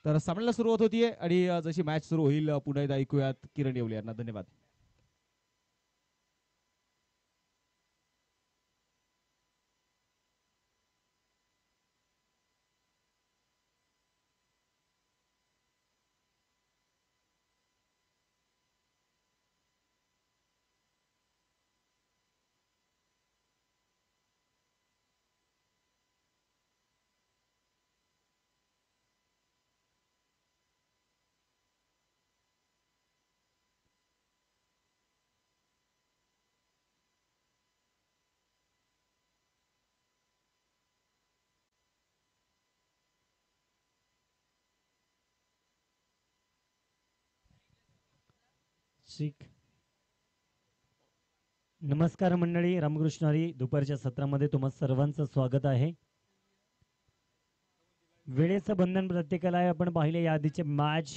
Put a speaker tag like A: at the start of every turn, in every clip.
A: तर सामन्याला सुरुवात होतीये आणि जशी मॅच सुरू होईल पुन्हा एकदा ऐकूयात किरण येवले यांना. धन्यवाद.
B: नमस्कार मंडळी, रामकृष्ण हरी. दुपारच्या सत्रामध्ये तुम्हा सर्वांचं स्वागत आहे. वेळेचं बंधन प्रत्येकाला आहे. आपण पाहिले या आधीचे मॅच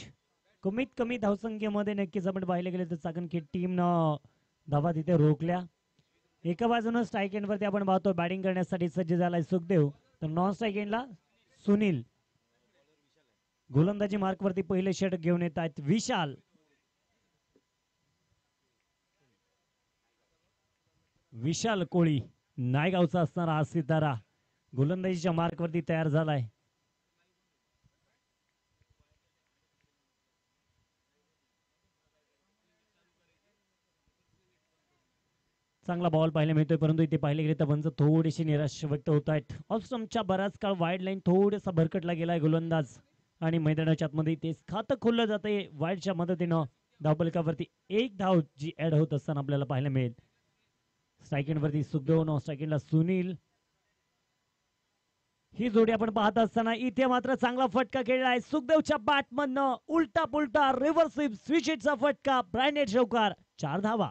B: कमीत कमी धावसंख्येमध्ये नक्कीच आपण पाहिले गेले तर चाकणकी टीमनं धावा तिथे रोखल्या. एका बाजूनं स्ट्राईक एंडवरती आपण पाहतो बॅटिंग करण्यासाठी सज्ज झालाय सुखदेव, तर नॉन स्ट्राईक एंडला सुनील. गोलंदाजी मार्कवरती पहिले षटक घेऊन येत आहेत विशाल. विशाल कोळी नायगावचा असणारा हा सितारा गोलंदाजीच्या मार्कवरती तयार झालाय. चांगला बॉल पाहायला मिळतोय, परंतु इथे पाहिले गेले तर बंच थोडीशी निराश व्यक्त होत आहेत. ऑफस्टंपच्या बराच काळ वाईड लाईन थोडासा भरकटला गेलाय गोलंदाज आणि मैदानाच्या आतमध्ये ते खातं खोललं जातंय वाईडच्या मदतीनं. धावफलकावरती एक धाव जी ऍड होत असताना आपल्याला पाहायला मिळेल. स्ट्राईक वरती सुखदेव, नॉन स्ट्राईक एंडला सुनील. ही जोडी आपण पाहत असताना इथे मात्र चांगला फटका खेळलाय सुखदेवच्या बॅटमधनं. उलटा पुलटा रिव्हर्स स्विच फटका. ब्रायनेट चौकार, 4 धावा.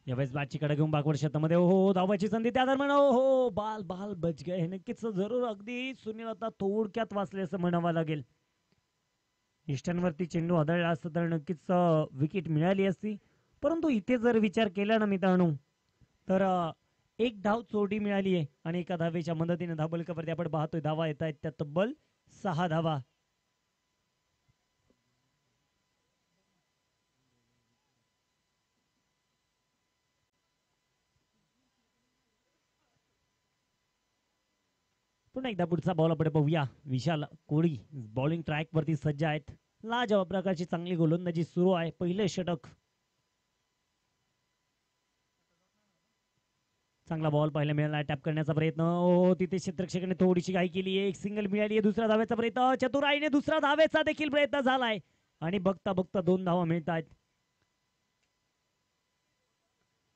B: यावेळेस बॅटची कडे घेऊन बाकवर्ड शेतामध्ये हो धावाची संधी त्या दरम्यान हो बाल बाल बच गए. नक्कीच जरूर अगदी सुनील आता थोडक्यात वाचले असं म्हणावं लागेल. इष्टांवरती चेंडू आदळला असता तर नक्कीच विकेट मिळाली असती, परंतु इथे जर विचार केला ना मित्रांनो तर एक धाव चोरडी मिळाली आहे आणि एका धावेच्या मदतीने धावफलकावरती आपण पाहतोय धावा येत आहेत त्या तब्बल 6 धावा. पुन्हा एकदा पुढचा बॉल आपण पाहूया. विशाल कोळी बॉलिंग ट्रॅक वरती सज्ज आहेत. लाजवाब प्रकारची चांगली गोलंदाजी सुरू आहे. पहिले षटक. चांगला बॉल पाहायला मिळाला. टॅप करण्याचा प्रयत्न. तिथे क्षेत्ररक्षकाने थोडीशी घाई केली आहे. एक सिंगल मिळाली आहे. दुसऱ्या धावेचा प्रयत्न चतुराईने दुसऱ्या धावेचा देखील प्रयत्न झालाय आणि बघता बघता 2 धावा मिळत आहेत.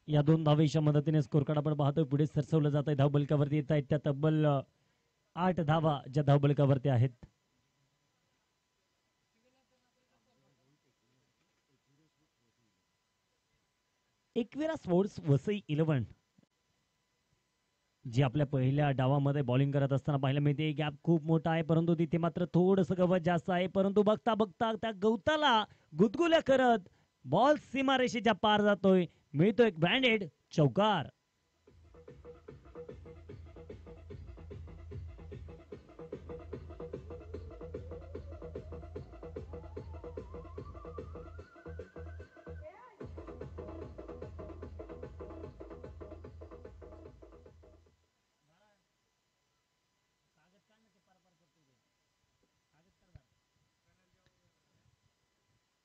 B: या 2 धावेच्या मदतीने स्कोर कार्ड आपण पाहतोय पुढे सरसवलं जात आहे. धावबलकावरती येत आहेत त्या तब्बल 8 धावा ज्या धावबलकावरती आहेत. एकविरा स्पोर्ट्स वसई 11 जी आपल्या पहिल्या डावामध्ये बॉलिंग करत असताना पाहायला मिळते. गॅप खूप मोठा आहे, परंतु तिथे मात्र थोडंसं गवत जास्त आहे. परंतु बघता बघता त्या गवताला गुदगुल्या करत बॉल सीमारेषेच्या पार जातोय. मिळतो एक ब्रँडेड चौकार.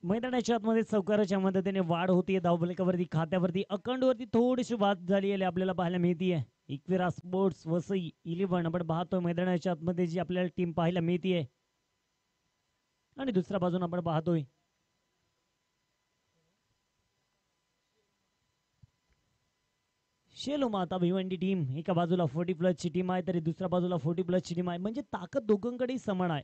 B: मैदानाच्या आतमध्ये चौकाराच्या मदतीने वाढ होतीये धावफलकावरती. खात्यावरती अखंडवरती थोडीशी वाद झाली आपल्याला पाहायला मिळतीये. एकविरा स्पोर्ट्स वसई 11 आपण पाहतोय मैदानाच्या आतमध्ये जी आपल्याला टीम पाहायला मिळतीये आणि दुसऱ्या बाजूने आपण पाहतोय शेलो माता भिवंडी टीम. एका बाजूला 40+ ची टीम आहे तरी दुसऱ्या बाजूला 40+ ची टीम आहे. म्हणजे ताकद दोघांकडे समान आहे.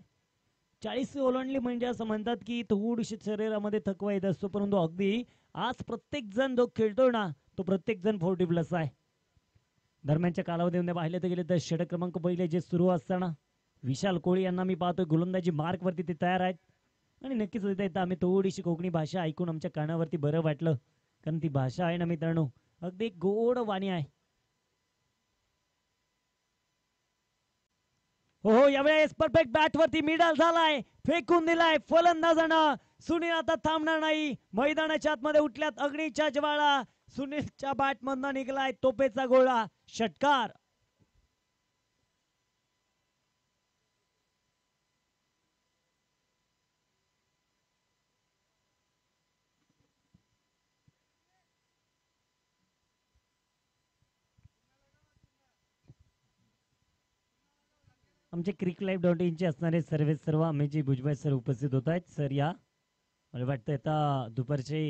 B: 40 ओलांडली म्हणजे असं म्हणतात की थोडीशी शरीरामध्ये थकवा येत असतो, परंतु अगदी आज प्रत्येक जण जो खेळतोय ना तो प्रत्येक जण 40+ आहे. दरम्यानच्या कालावधीमध्ये पाहिले तर गेले तर षटक क्रमांक पहिले जे सुरू असताना विशाल कोळी यांना मी पाहतोय गोलंदाजी मार्क वरती ते तयार आहेत आणि नक्कीच इथं आम्ही थोडीशी कोकणी भाषा ऐकून आमच्या कानावरती बरं वाटलं कारण ती भाषा आहे ना मित्रांनो अगदी गोड वाणी आहे. हो यावेळेस परफेक्ट बॅट वरती मिडल झालाय फेकून दिलाय फलंदाजानं सुनील आता थांबणार नाही मैदानाच्या आतमध्ये उठल्यात अग्नीच्या ज्वाळा सुनीलच्या बॅट मधनं निघलाय तोपेचा गोळा षटकार. आमचे cricklife.in असणारे सर्व आम्ही भुजबळ सर उपस्थित होत आहेत सर या मला वाटतं आता दुपारचे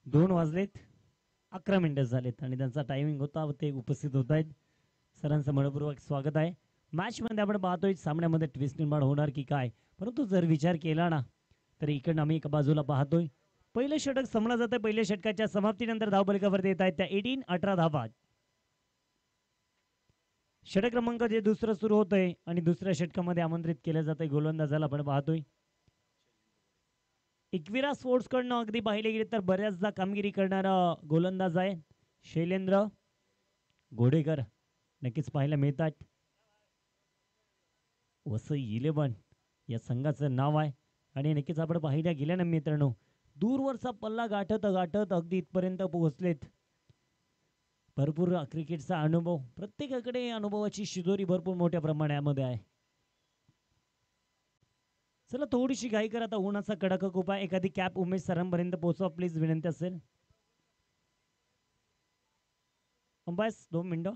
B: 2 वाजलेत 11 मिनिटं झालेत आणि त्यांचा टायमिंग होता ते उपस्थित होत आहेत सरांचं मनपूर्वक स्वागत आहे. मॅच मध्ये आपण पाहतोय सामन्यामध्ये ट्विस्ट निर्माण होणार की काय परंतु जर विचार केला ना तर इकडनं आम्ही एका बाजूला पाहतोय पहिलं षटक समजलं जातं पहिल्या षटकाच्या समाप्तीनंतर धावफलकावरती येत आहेत त्या 18 धावा. षटक क्रमांक जे दुसरं सुरू होतंय आणि दुसऱ्या षटकामध्ये आमंत्रित केलं जातंय गोलंदाजाला आपण पाहतोय एकविरा स्पोर्ट्स कडनं अगदी पाहिले गेले तर बऱ्याचदा कामगिरी करणारा गोलंदाज आहे शैलेंद्र घोडेकर नक्कीच पाहायला मिळतात. वसई 11 या संघाचं नाव आहे आणि नक्कीच आपण पाहिल्या गेल्या ना मित्रांनो दूरवरचा पल्ला गाठत गाठत अगदी इथपर्यंत पोहोचलेत. भरपूर क्रिकेटचा अनुभव प्रत्येकाकडे अनुभवाची शिदोरी भरपूर मोठ्या प्रमाणामध्ये आहे. चला थोडीशी घाई करा आता उन्हाचा कडाका खूप आहे एखादी कॅप उमेश सरांपर्यंत पोहोचवा प्लीज विनंती असेल. बस 2 मिनिटं.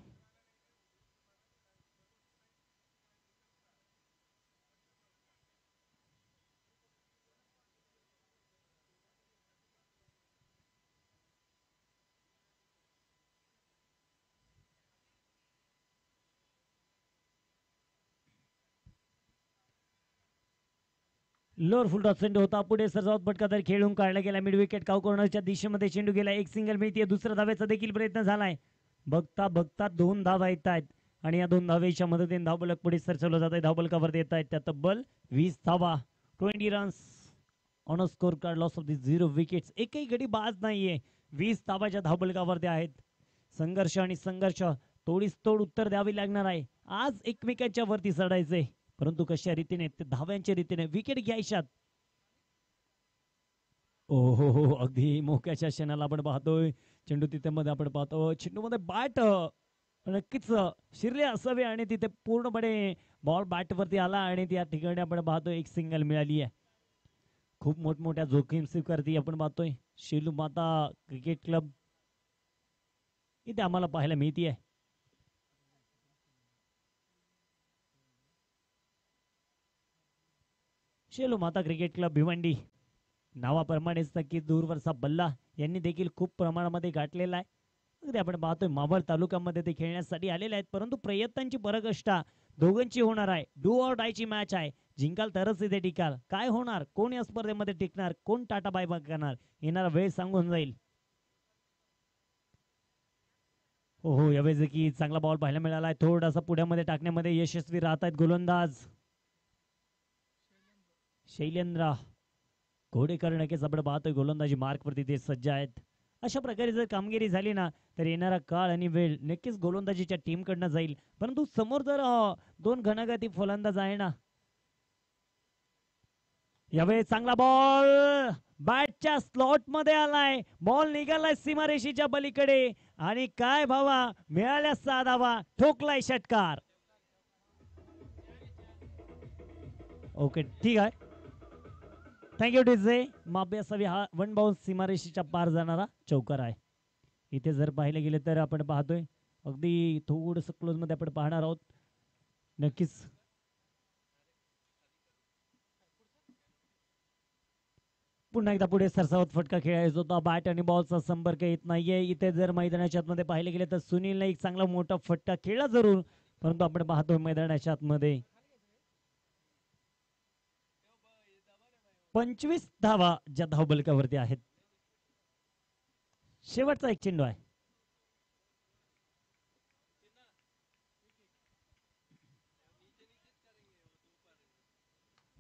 B: लोअर फुल टॉप चेंडू होता पुढे सर्वात फटकादार खेळून काढला गेला मिड विकेट काव कॉर्नरच्या दिशेमध्ये चेंडू गेला एक सिंगल मिळते दुसऱ्या धावेचा देखील प्रयत्न झालाय बघता बघता 2 धावा येत आहेत आणि या 2 धावेच्या मदतीने धावफलक पुढे सरचवलं जात आहे धावफलकावर येत आहेत त्या तब्बल 20 धावा 20 runs on a score card loss of the 0 wickets एकही गडी बाज नाहीये 20 धावाच्या धावफलकावरती आहेत. संघर्ष आणि संघर्ष तोडीस तोड उत्तर द्यावी लागणार आहे आज एकमेकांच्या वरती चढायचे परंतु कशा रीतीने ते धाव्यांच्या रीतीने विकेट घ्यायच्यात. ओ हो अगदी मोक्याच्या क्षणाला आपण पाहतोय चेंडू तिथे मध्ये आपण पाहतो चेंडू मध्ये बॅट नक्कीच शिरले असावे आणि तिथे पूर्णपणे बॉल बॅट वरती आला आणि त्या ठिकाणी आपण पाहतोय एक सिंगल मिळाली आहे. खूप मोठमोठ्या जोखीम स्वीकारती आपण पाहतोय शेलू माता क्रिकेट क्लब इथे आम्हाला पाहायला मिळते आहे. शेलू माता क्रिकेट क्लब भिवंडी नावाप्रमाणेच नक्की दूरवरचा बल्ला यांनी देखील खूप प्रमाणामध्ये गाठलेला आहे. अगदी आपण पाहतोय मावळ तालुक्यामध्ये ते खेळण्यासाठी आलेले आहेत परंतु प्रयत्नांची पराकाष्ठा दोघांची होणार आहे. डू ऑर डायची मॅच आहे जिंकाल तरच इथे टिकाल काय होणार कोण या स्पर्धेमध्ये टिकणार कोण टाटा बाय बाय करणार येणारा वेळ सांगून जाईल. हो यावेळेस की चांगला बॉल पाहायला मिळाला आहे थोडासा पुढ्यामध्ये टाकण्यामध्ये यशस्वी राहत आहेत गोलंदाज शैलेंद्र घोडेकर नक्कीच आपण पाहतोय गोलंदाजी मार्क वरती ते सज्ज आहेत. अशा प्रकारे जर कामगिरी झाली ना तर येणारा काळ आणि वेळ नक्कीच गोलंदाजीच्या टीम कडनं जाईल परंतु समोर जर 2 घणाघाती फलंदाज आहे ना यावेळी चांगला बॉल बॅटच्या स्लॉट मध्ये आलाय बॉल निघालाय सीमारेषेच्या पलीकडे आणि काय भावा मिळाल्या 6 धावा ठोकलाय षटकार. ओके ठीक आहे थँक्यू डीजे माफी असावी हा 1 बाउन्स सीमारेषेच्या पार जाणारा चौकार आहे. इथे जर पाहिले गेले तर आपण पाहतोय अगदी थोडंसं क्लोज मध्ये आपण पाहणार आहोत नक्कीच पुन्हा एकदा पुढे सरसावत फटका खेळायचा होता बॅट आणि बॉलचा संपर्क येत नाहीये. इथे जर मैदानाच्या आतमध्ये पाहिले गेले तर सुनीलने एक चांगला मोठा फटका खेळला जरूर परंतु आपण पाहतोय मैदानाच्या आतमध्ये 25 धावा ज्या धावबलकावरती आहेत. शेवटचा एक चेंडू आहे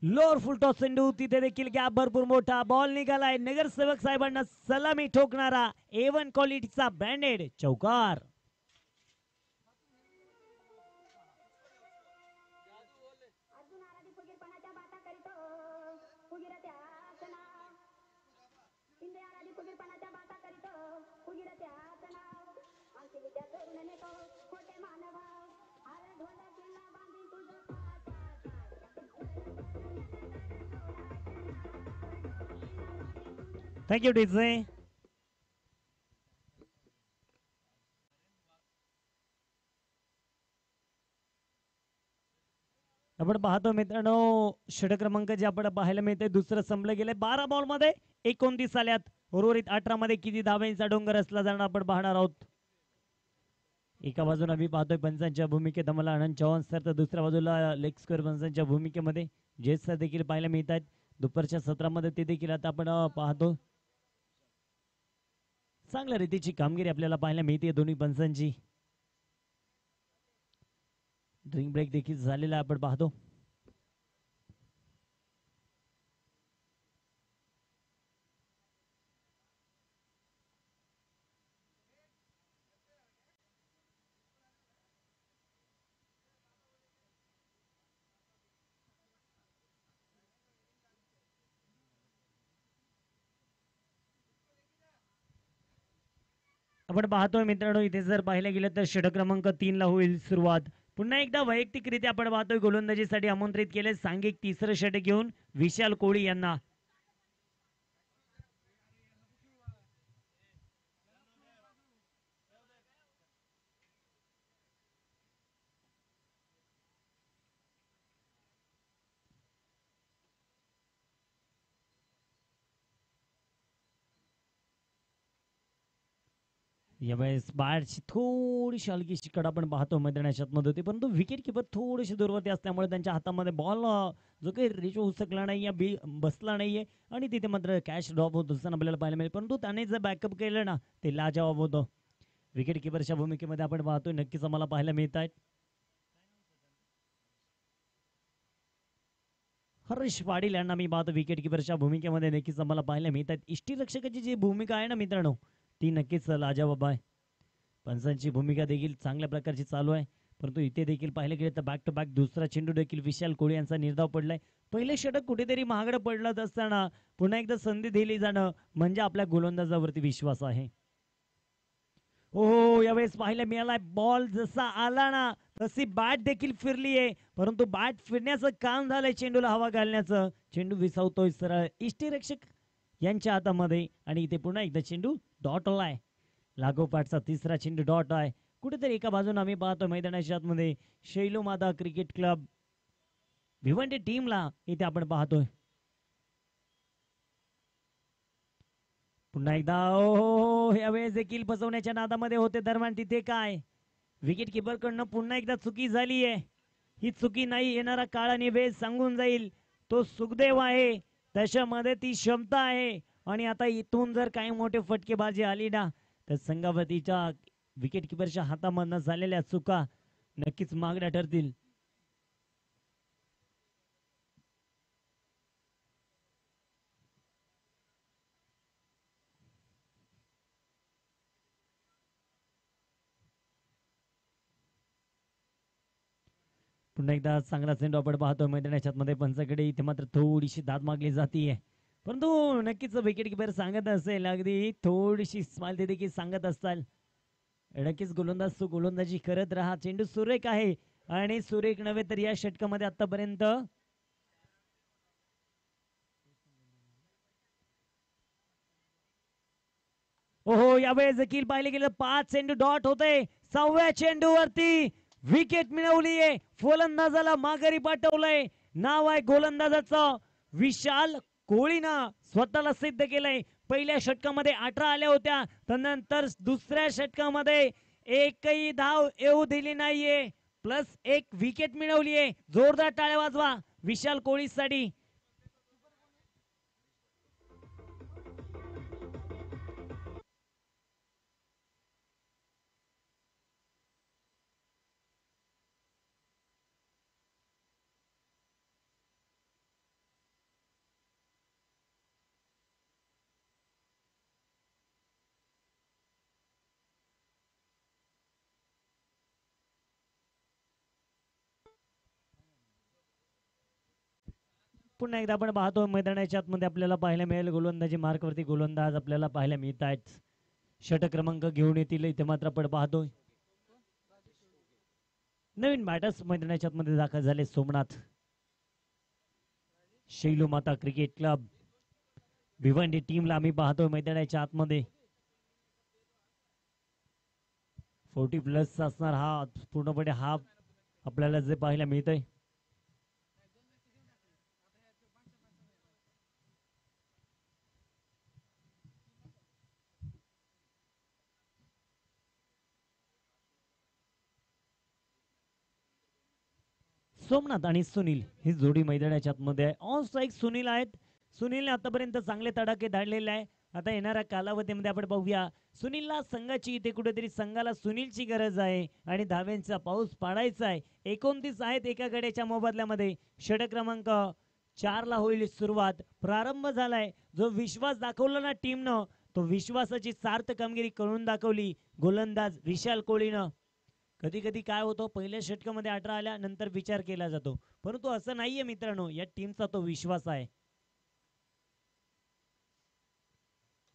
B: लोअर फुल टॉस चेंडू, तिथे देखील गॅप भरपूर मोठा. बॉल निघालाय. नगरसेवक साहेबांना सलामी ठोकणारा A1 क्वालिटीचा ब्रँडेड चौकार. Thank you DJ. आपण पाहतो मित्रांनो, षटक क्रमांक जे आपण पाहायला मिळते दुसरं संपलं गेलंय. 12 बॉल मध्ये 29 आल्यात. उर्वरित 18 मध्ये किती धाब्यांचा डोंगर असला जाणार आपण पाहणार आहोत. एका बाजूला मी पाहतोय पंचांच्या भूमिकेत आम्हाला आनंद चव्हाण सर, तर दुसऱ्या बाजूला लेग स्क्वेअर पंचांच्या भूमिकेमध्ये जयेश सर देखील पाहायला मिळत आहेत. दुपारच्या सत्रामध्ये ते देखील आता आपण पाहतो. चांगल्या रीतीची कामगिरी आपल्याला पाहायला मिळते दोन्ही पंचांची. ड्रिंक ब्रेक देखील झालेला आपण पाहतो. आपण पाहतोय मित्रांनो, इथे जर पाहिलं गेलं तर षटक क्रमांक 3 ला होईल सुरुवात. पुन्हा एकदा वैयक्तिकरित्या आपण पाहतोय गोलंदाजीसाठी आमंत्रित केले सांघिक तिसरं षटक घेऊन विशाल कोळी यांना. यावेळेस बाहेरची थोडीशी हलकीशी कडा आपण पाहतो मैदानाच्या आतमध्ये होती, परंतु विकेट किपर थोडीशी दूरवरती असल्यामुळे त्यांच्या हातामध्ये बॉल जो काही रिच होऊ शकला नाही, बसला नाहीये आणि तिथे मात्र कॅच ड्रॉप होत असताना आपल्याला पाहायला मिळेल. परंतु त्याने जर बॅकअप केलं ना ते लाजवाब होतं. विकेट किपरच्या भूमिकेमध्ये आपण पाहतोय नक्कीच आम्हाला पाहायला मिळत आहेत हर्ष पाटील यांना मी पाहतो विकेट किपरच्या भूमिकेमध्ये नक्कीच आम्हाला पाहायला मिळत आहेत. इष्टीरक्षकाची जी भूमिका आहे ना मित्रांनो, ती नक्कीच लाजवाब आहे. पंचांची भूमिका देखील चांगल्या प्रकारची चालू आहे. परंतु इथे देखील पाहिलं गेलं तर बॅक टू बॅक दुसरा चेंडू देखील विशाल कोळी यांचा निर्धाव पडलाय. पहिले षटक कुठेतरी महागडं पडलं असताना पुन्हा एकदा संधी दिली जाणं म्हणजे आपल्या गोलंदाजावरती विश्वास आहे. हो, यावेळेस पाहायला मिळालाय बॉल जसा आला ना तशी बॅट देखील फिरली आहे, परंतु बॅट फिरण्याचं काम झालंय चेंडूला हवा घालण्याचं. चेंडू विसावतोय सरळ इष्टीरक्षक यांच्या हातामध्ये आणि इथे पुन्हा एकदा चेंडू डॉट आलाय. लागोपाठचा तिसरा चेंडू डॉट आहे. कुठेतरी एका बाजूने आम्ही पाहतो मैदानाच्या आतमध्ये शैलो मादा क्रिकेट क्लब भिवंडी टीमला इथे आपण पाहतोय. पुन्हा एकदा हो, यावेळेस देखील फसवण्याच्या नादामध्ये होते. दरम्यान तिथे काय विकेट किपर कडनं पुन्हा एकदा चुकी झाली आहे. ही चुकी नाही, येणारा काळ आणि वेळ सांगून जाईल. तो सुखदेव आहे, त्याच्यामध्ये ती क्षमता आहे आणि आता इथून जर काही मोठे फटकेबाजी आली ना तर संघावतीच्या विकेट किपरच्या हातामधनं झालेल्या चुका नक्कीच मागण्या ठरतील. पुन्हा एकदा चांगला चेंडू आपण पाहतो मैदानाच्या मध्ये पंचाकडे. इथे मात्र थोडीशी दाद मागली जाते, परंतु नक्कीच विकेट किपर सांगत असेल अगदी थोडीशी स्माइल ते देखील सांगत असताल. नक्कीच गोलंदाज तू गोलंदाजी करत राहा. चेंडू सुरेख आहे आणि सुरेख नव्हे तर या षटकामध्ये आतापर्यंत ओहो, यावेळेस देखील पाहिले गेलं 5 चेंडू डॉट होते. 6व्या चेंडूवरती विकेट मिळवलीये. फलंदाजाला माघारी पाठवलंय. नाव आहे गोलंदाजाचं विशाल कोळीनं स्वतःला सिद्ध केलंय. पहिल्या षटकामध्ये 18 आल्या होत्या, त्यानंतर दुसऱ्या षटकामध्ये एकही धाव येऊ दिली नाहीये, प्लस 1 विकेट मिळवलीये. जोरदार टाळ्या वाजवा विशाल कोळीसाठी. पुन्हा एकदा आपण पाहतो मैदानाच्या आतमध्ये आपल्याला पाहायला मिळेल गोलंदाजी मार्कवरती गोलंदाज आपल्याला पाहायला मिळत आहेत. षटक क्रमांक घेऊन येतील इथे मात्र आपण पाहतोय नवीन बॅटर्स मैदानाच्या आतमध्ये दाखल झाले. सोमनाथ शैलू माता क्रिकेट क्लब भिवंडी टीमला आम्ही पाहतोय मैदानाच्या आतमध्ये 40+ असणार हा पूर्णपणे हाफ आपल्याला जे पाहायला मिळतंय. सोमनाथ आणि सुनील ही जोडी मैदानाच्या आतमध्ये आहे. ऑन स्ट्राईक सुनील आहेत. सुनीलने आतापर्यंत चांगले तडाखे धाडलेले आहे. आता येणाऱ्या कालावधीमध्ये आपण पाहूया सुनीलला संघाची इथे कुठेतरी संघाला सुनीलची गरज आहे आणि धाव्यांचा पाऊस पाडायचा आहे. 29 आहेत एका गड्याच्या मोबदल्यामध्ये. षटक क्रमांक 4 ला होईल सुरुवात. प्रारंभ झालाय. जो विश्वास दाखवला ना टीमनं तो विश्वासाची सार्थ कामगिरी करून दाखवली गोलंदाज विशाल कोळीनं. कधी कधी काय होतं पहिल्या षटकामध्ये 18 आल्या नंतर विचार केला जातो परंतु असं नाहीये मित्रांनो. या टीमचा तो विश्वास आहे.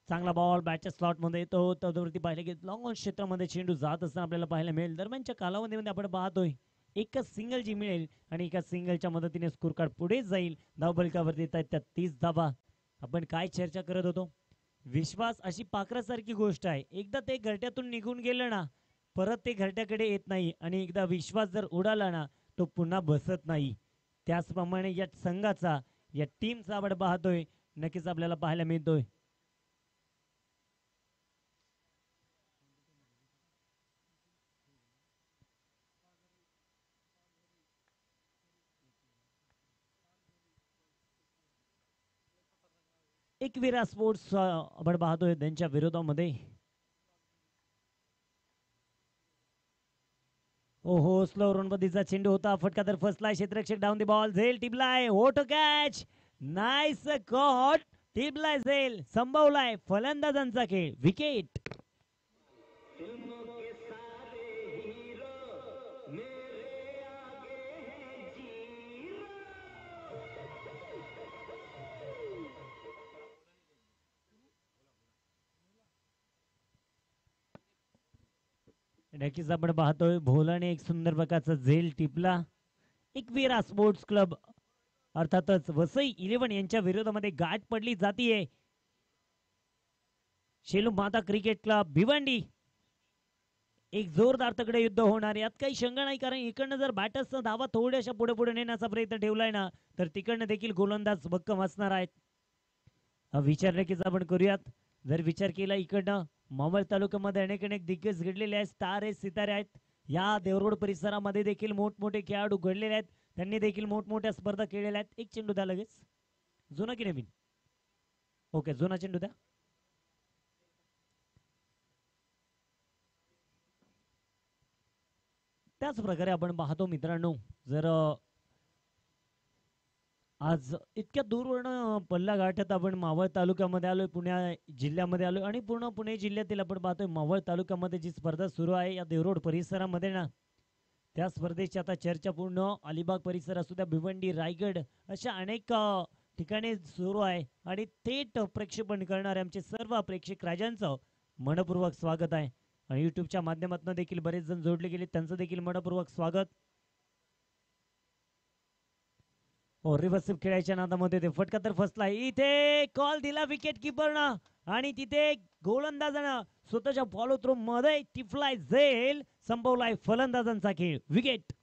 B: चांगला बॉल बॅटच्या स्लॉट मध्ये येतो. तदवरती पाहिले की लॉंग ऑन क्षेत्रामध्ये चेंडू जात असताना आपल्याला पाहायला मिळेल. दरम्यानच्या कालावधीमध्ये आपण पाहतोय एकच सिंगल जी मिळेल आणि एका सिंगलच्या मदतीने स्कोर कार्ड पुढे जाईल. धावफलकावरती येत आहेत त्या 30 धावा. आपण काय चर्चा करत होतो विश्वास अशी पाखरासारखी गोष्ट आहे. एकदा ते घरट्यातून निघून गेलं ना परत ते घरट्याकडे येत नाही आणि एकदा विश्वास जर उडाला ना तो पुन्हा बसत नाही. त्याचप्रमाणे या संघाचा या टीमचा आपण पाहतोय नक्कीच आपल्याला पाहायला मिळतोय. एकविरा स्पोर्ट्स आपण पाहतोय त्यांच्या विरोधामध्ये. ओहो स्लो रनबदीचा चेंडू होता. फटका तर फसलाय. क्षेत्ररक्षक डाऊन द बॉल. झेल टिपलाय. होट कॅच. Nice cot. टिपलाय झेल. संभवलाय फलंदाजांचा खेळ. विकेट. नक्कीच आपण पाहतोय भोलाने एक सुंदर प्रकारचा झेल टिपला. एकविरा स्पोर्ट्स क्लब अर्थातच वसई 11 यांच्या विरोधामध्ये गाठ पडली जातीये. शेलू माता क्रिकेट क्लब भिवंडी. एक जोरदार तगडे युद्ध होणार यात काही शंका नाही कारण इकडनं जर बॅटर्सनं धावा थोड्याशा पुढे पुढे नेण्याचा प्रयत्न ठेवलाय ना तर तिकडनं देखील गोलंदाज भक्कम असणार आहेत. विचार नक्कीच आपण करूयात. जर विचार केला इकडनं मावळ तालुक्यामध्ये अनेक दिग्गज घडलेले आहेत. स्टार आहेत सितारे आहेत. या देवरोड परिसरामध्ये देखील मोठमोठे खेळाडू घडलेले आहेत. त्यांनी देखील मोठमोठ्या स्पर्धा खेळलेल्या आहेत. एक चेंडू द्या लगेच. जुना की नवीन. ओके जुना चेंडू द्या. त्याच प्रकारे आपण पाहतो मित्रांनो जर आज इतक्या दूरवरनं पल्ला गाठत आपण मावळ तालुक्यामध्ये आलोय. पुण्या जिल्ह्यामध्ये आलोय आणि पूर्ण पुणे जिल्ह्यातील आपण पाहतोय मावळ तालुक्यामध्ये जी स्पर्धा सुरू आहे या देवरोड परिसरामध्ये ना त्या स्पर्धेची आता चर्चा पूर्ण अलिबाग परिसर असू द्या भिवंडी रायगड अशा अनेक ठिकाणी सुरू आहे आणि थेट प्रक्षेपण करणारे आमचे सर्व प्रेक्षक राजांचं मनपूर्वक स्वागत आहे. आणि युट्यूबच्या माध्यमातून देखील बरेच जण जोडले गेले त्यांचं देखील मनपूर्वक स्वागत. रिव्हर्सिव्ह खेळायच्या नादामध्ये ते फटका तर फसला. इथे कॉल दिला विकेट किपरनं आणि तिथे गोलंदाजानं स्वतःच्या फॉलो थ्रू मध्ये टिफलाय झेल. संपवलाय फलंदाजांचा खेळ. विकेट.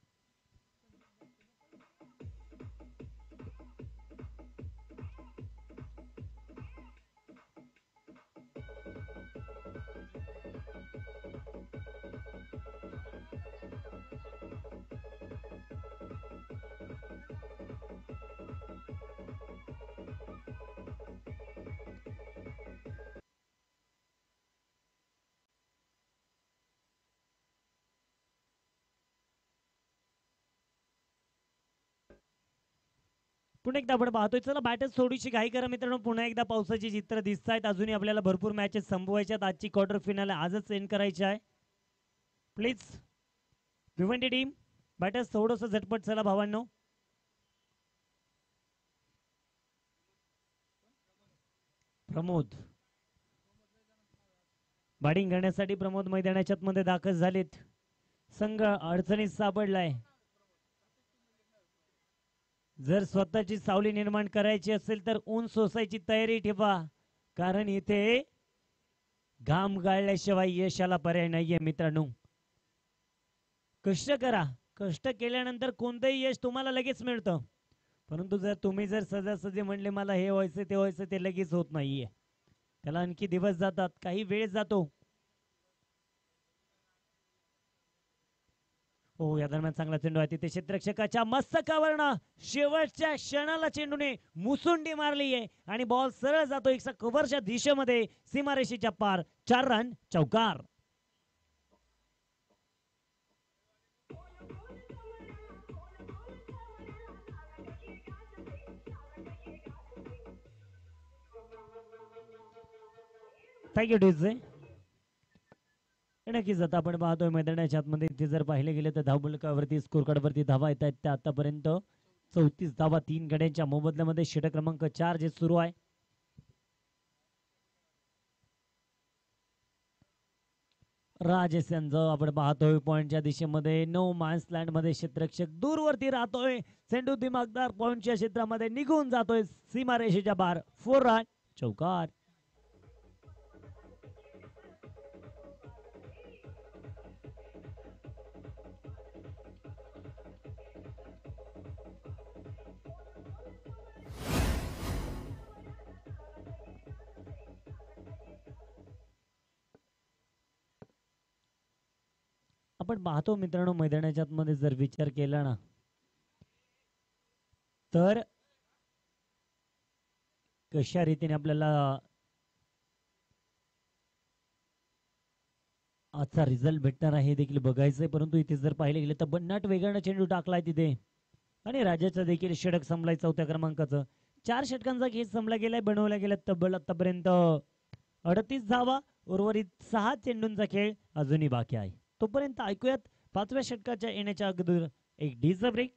B: पुन्हा एकदा आपण पाहतोय. चला बॅटर्स थोडीशी घाई करा मित्रांनो. पुन्हा एकदा पावसाची चित्र दिसत आहेत. अजूनही आपल्याला भरपूर मॅचेस संपवायच्यात. आजची क्वार्टर फायनल आजच एंड करायची आहे. प्लीज भिवंडी टीम बॅटर्स थोडंसं झटपट चला भावांनो. प्रमोद बॅटिंग करण्यासाठी प्रमोद मैदानाच्या मध्ये दाखल झालेत. संघ अडचणीत सापडलाय. जर स्वतःची सावली निर्माण करायची असेल तर ऊन सोसायची तयारी ठेवा, कारण इथे घाम गाळल्याशिवाय यशाला पर्याय नाहीये मित्रांनो. कष्ट करा, कष्ट केल्यानंतर कोणतंही यश तुम्हाला लगेच मिळतं, परंतु जर तुम्ही सहजासहजी म्हणले मला हे व्हायचं ते व्हायचं, ते लगेच होत नाहीये. त्याला आणखी दिवस जातात, काही वेळ जातो. हो, या दरम्यान चांगला चेंडू आहे तिथे क्षेत्ररक्षकाच्या मस्तकावरनं शेवटच्या क्षणाला चेंडूने मुसुंडी मारली आहे आणि बॉल सरळ जातो एक कव्हरच्या दिशेमध्ये सीमारेषेच्या पार. 4 रन चौकार. Thank you DJ. नक्कीच आता आपण पाहतोय मैदानाच्या आतमध्ये इथे जर पाहिले गेले तर धावबलकावरती स्कोर कार्डवरती धावा येत आहेत त्या आतापर्यंत 34 धावा 3 गड्यांच्या मोबदल्यामध्ये. षटक क्रमांक 4 जे सुरू आहे. राजेश यांचं आपण पाहतोय पॉइंटच्या दिशेमध्ये नो मॅन्स लँड मध्ये क्षेत्ररक्षक दूरवरती राहतोय. चेंडू दिमागदार पॉइंटच्या क्षेत्रामध्ये निघून जातोय सीमारेषेच्या बाहेर. 4 रन चौकार. आपण पाहतो मित्रांनो मैदानाच्या आतमध्ये जर विचार केला ना तर कशा रीतीने आपल्याला आजचा रिझल्ट भेटणार आहे हे देखील बघायचंय. परंतु इथे जर पाहिले गेले तर बन्नाट वेगाने चेंडू टाकलाय तिथे आणि राजाचा देखील षटक संपलाय 4थ्या क्रमांकाचं. 4 षटकांचा खेळ संपला गेलाय. बनवला गेला तब्बल आतापर्यंत 38 धावा. उर्वरित 6 चेंडूंचा खेळ अजूनही बाकी आहे. तोपर्यंत ऐकूयात 5व्या षटकाच्या येण्याच्या अगोदर एक डीजे ब्रेक.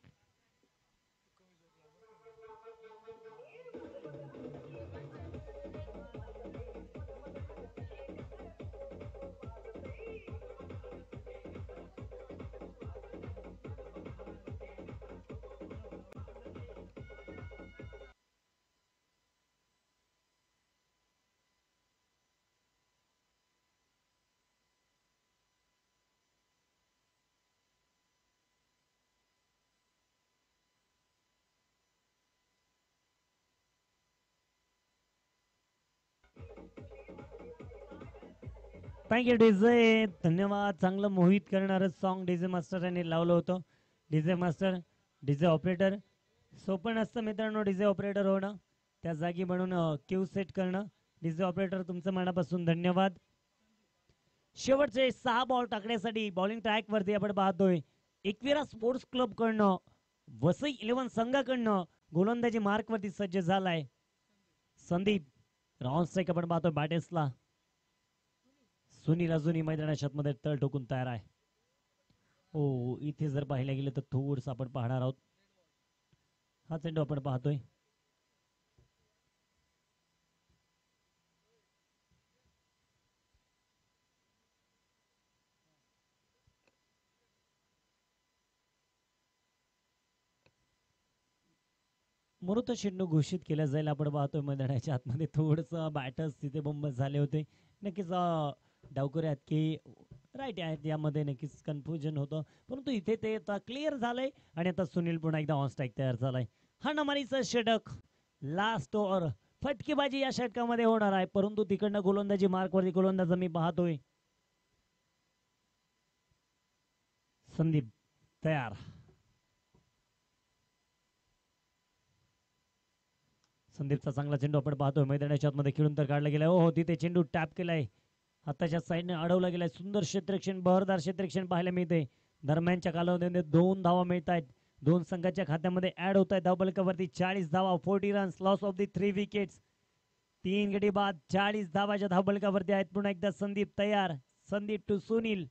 B: Thank you DJ. धन्यवाद. चांगलं मोहित करणारं सॉन्ग डीजे मास्टर यांनी लावलं होतं. डीजे मास्टर, डीजे ऑपरेटर सोपं नसतं मित्रांनो डीजे ऑपरेटर होणं, त्या जागी म्हणून क्यू सेट करणं. डीजे ऑपरेटर तुमचं मनापासून धन्यवाद. शेवटचे 6 बॉल टाकण्यासाठी बॉलिंग ट्रॅक वरती आपण पाहतोय एकविरा स्पोर्ट्स क्लब कडनं वसई 11 संघाकडनं गोलंदाजी मार्क वरती सज्ज झालाय संदीप. राऊंड स्ट्राईक आपण पाहतोय बॅटेसला. सुनील अजूनही मैदानाच्या मध्ये तळ ठोकून तयार आहे. हो, इथे जर पाहिलं गेलं तर थोडस आपण पाहणार आहोत. हा चेंडू आपण पाहतोय मृत चेंडू घोषित केला जाईल. आपण पाहतोय मैदानाच्या आतमध्ये थोडस बॅटर्स तिथे बंबस झाले होते. नक्कीच डावकरी आहेत की राईट आहेत यामध्ये नक्कीच कन्फ्युजन होतं, परंतु इथे ते आता क्लिअर झालंय आणि आता सुनील पुन्हा एकदा ऑन स्ट्राईक तयार झालाय. हा नमानीचा षटक लास्ट ओव्हर फटकेबाजी या षटकामध्ये होणार आहे, परंतु तिकडनं गोलंदाजी मार्कवरती गोलंदाज मी पाहतोय संदीप तयार. संदीपचा चांगला चेंडू आपण पाहतोय मैदानाच्या आतमध्ये खेळून तर काढला गेलाय. हो, तिथे चेंडू टॅप केलाय, हाताच्या साईडने अडवला गेलाय. सुंदर क्षेत्ररक्षण, बहरदार क्षेत्ररक्षण पाहायला मिळते. दरम्यानच्या कालावधीमध्ये 2 धावा मिळत आहेत. 2 संघाच्या खात्यामध्ये ऍड होत आहेत. धावफलकावरती 40 धावा, 40 runs, loss of the 3 wickets. 3 गडी बाद 40 धावाच्या धावफलकावरती आहेत. पुन्हा एकदा संदीप तयार. Sandeep to Sunil.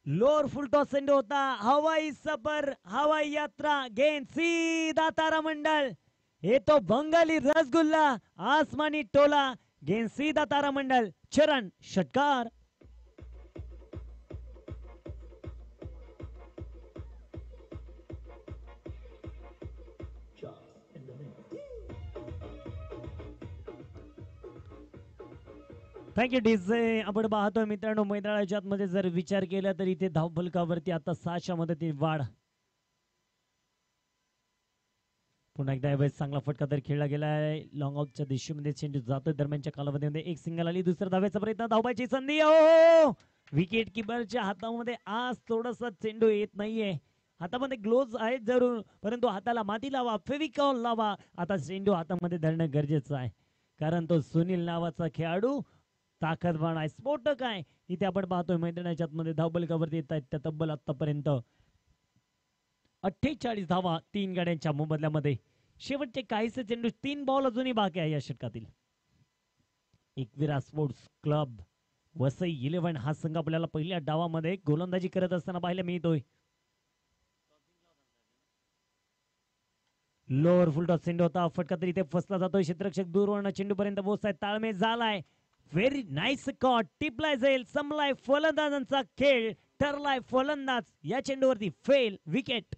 B: Lower full toss चेंडू होता. हवाई सफर, हवाई यात्रा घेऊन सीधा तारामंडळ ये तो बंगाली रसगुल्ला आसमानी टोला गेंद सीधा तारामंडल चरण षटकार. Thank you DJ. आपण पाहतोय मित्रांनो मैदानाच्या आतमध्ये जर विचार केला तर इथे धावफलकावरती आता 6च्या मदतीने वाढ. पुन्हा एकदा यावेळेस चांगला फटका तर खेळला गेलाय. लॉंग आउटच्या दिशेमध्ये चेंडू जातोय. दरम्यानच्या कालावधीमध्ये एक सिंगल आली. दुसऱ्या धावेचा प्रयत्न. धावबायची संधी. ओ विकेट किपरच्या हातामध्ये आज थोडासा चेंडू येत नाहीये. हातामध्ये ग्लोव्ज आहेत जरूर, परंतु हाताला माती लावा, फेविकॉल लावा. आता चेंडू हातामध्ये धरणं गरजेचं आहे, कारण तो सुनील नावाचा खेळाडू ताकदवान आहे, स्फोटक आहे. इथे आपण पाहतोय मैदानाच्या आतमध्ये धावबलकावरती येत आहेत त्या तब्बल आतापर्यंत 48 धावा 3 गाड्यांच्या मोबदल्यामध्ये. शेवटचे काहीसे चेंडू, 3 बॉल अजूनही बाकी आहे या षटकातील. एकविरा स्पोर्ट्स क्लब वसई 11 हा संघ आपल्याला पहिल्या डावामध्ये गोलंदाजी करत असताना पाहायला मिळतोय. लोअर फुलटॉस चेंडू होता. फटका तरी इथे फसला जातोय. क्षेत्ररक्षक दूरवर्ण चेंडू पर्यंत पोहोचताय. ताळमेळ झालाय. Very nice cot. टिपलाय जाईल. संपलाय फलंदाजांचा खेळ. ठरलाय फलंदाज या चेंडूवरती फेल. विकेट.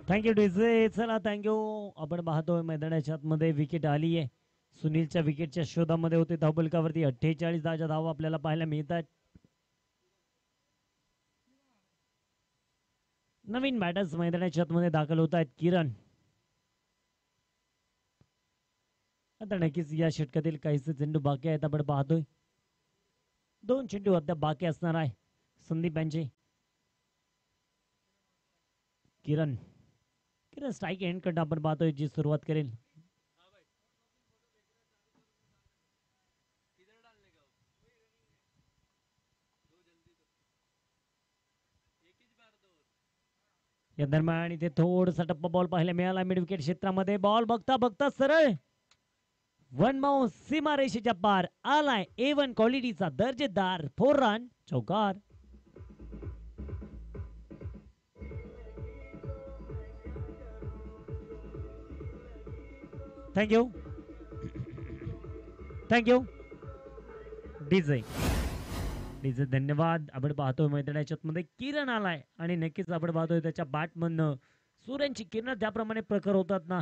B: Thank you DJ. चला थँक्यू. आपण पाहतोय मैदानाच्या आतमध्ये विकेट आली आहे. सुनीलच्या विकेटच्या शोधामध्ये होते. धावबलकावरती 48 धावा आपल्याला पाहायला मिळतात. नवीन बॅटर्स मैदानाच्या आतमध्ये दाखल होत आहेत. किरण. आता नक्कीच या षटकातील काहीसे चेंडू बाकी आहेत. आपण पाहतोय 2 चेंडू अद्याप बाकी असणार आहे संदीप यांचे. किरण किरण स्ट्राईक एंड कडनं आपण पाहतोय जी सुरुवात करेल. या दरम्यान इथे थोडासा टप्पा बॉल पाहायला मिळाला मिड विकेट क्षेत्रामध्ये. बॉल बघता बघता सरळ वन माउस सीमारेषेच्या पार आलाय. A1 क्वालिटीचा दर्जेदार 4 रन चौकार. Thank you thank you DJ. डीजे धन्यवाद. आपण पाहतोय मैदानाच्या मध्ये किरण आलाय आणि नक्कीच आपण पाहतोय त्याच्या बॅटमधनं सूर्यांची किरण त्याप्रमाणे प्रखर होतात ना,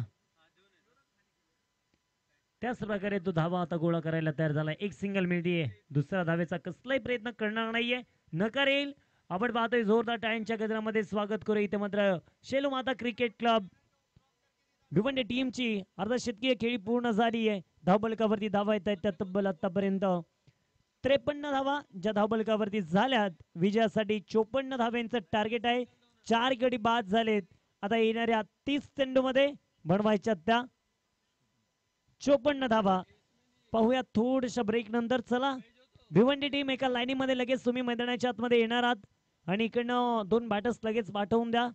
B: त्याच प्रकारे तो धावा आता गोळा करायला तयार झाला. एक सिंगल मिळतीये. दुसऱ्या धावेचा कसलाही प्रयत्न करणार नाहीये. नकार येईल. आपण पाहतोय जोरदार टाळ्यांच्या गजरामध्ये स्वागत करू. इथे मात्र शेलू माता क्रिकेट क्लब भिवंडी टीमची अर्धशतकीय खेळी पूर्ण झाली आहे. धावबलकावरती धावा येत आहेत त्या तब्बल आतापर्यंत 53 धावा ज्या धावबलकावरती झाल्यात. विजयासाठी 54 धाव्यांचं टार्गेट आहे. 4 गडी बाद झालेत. आता येणाऱ्या 30 चेंडू मध्ये बनवायच्या त्या 54 धावा. पाहूया थोड्याशा ब्रेक नंतर. चला भिवंडी टीम एका लाईनीमध्ये लगेच तुम्ही मैदानाच्या आतमध्ये येणार आहात आणि इकडनं 2 बॅटर्स लगेच पाठवून द्या.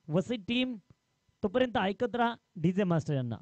B: वसई टीम तोपर्यंत ऐकत राहा डीजे मास्टर यांना.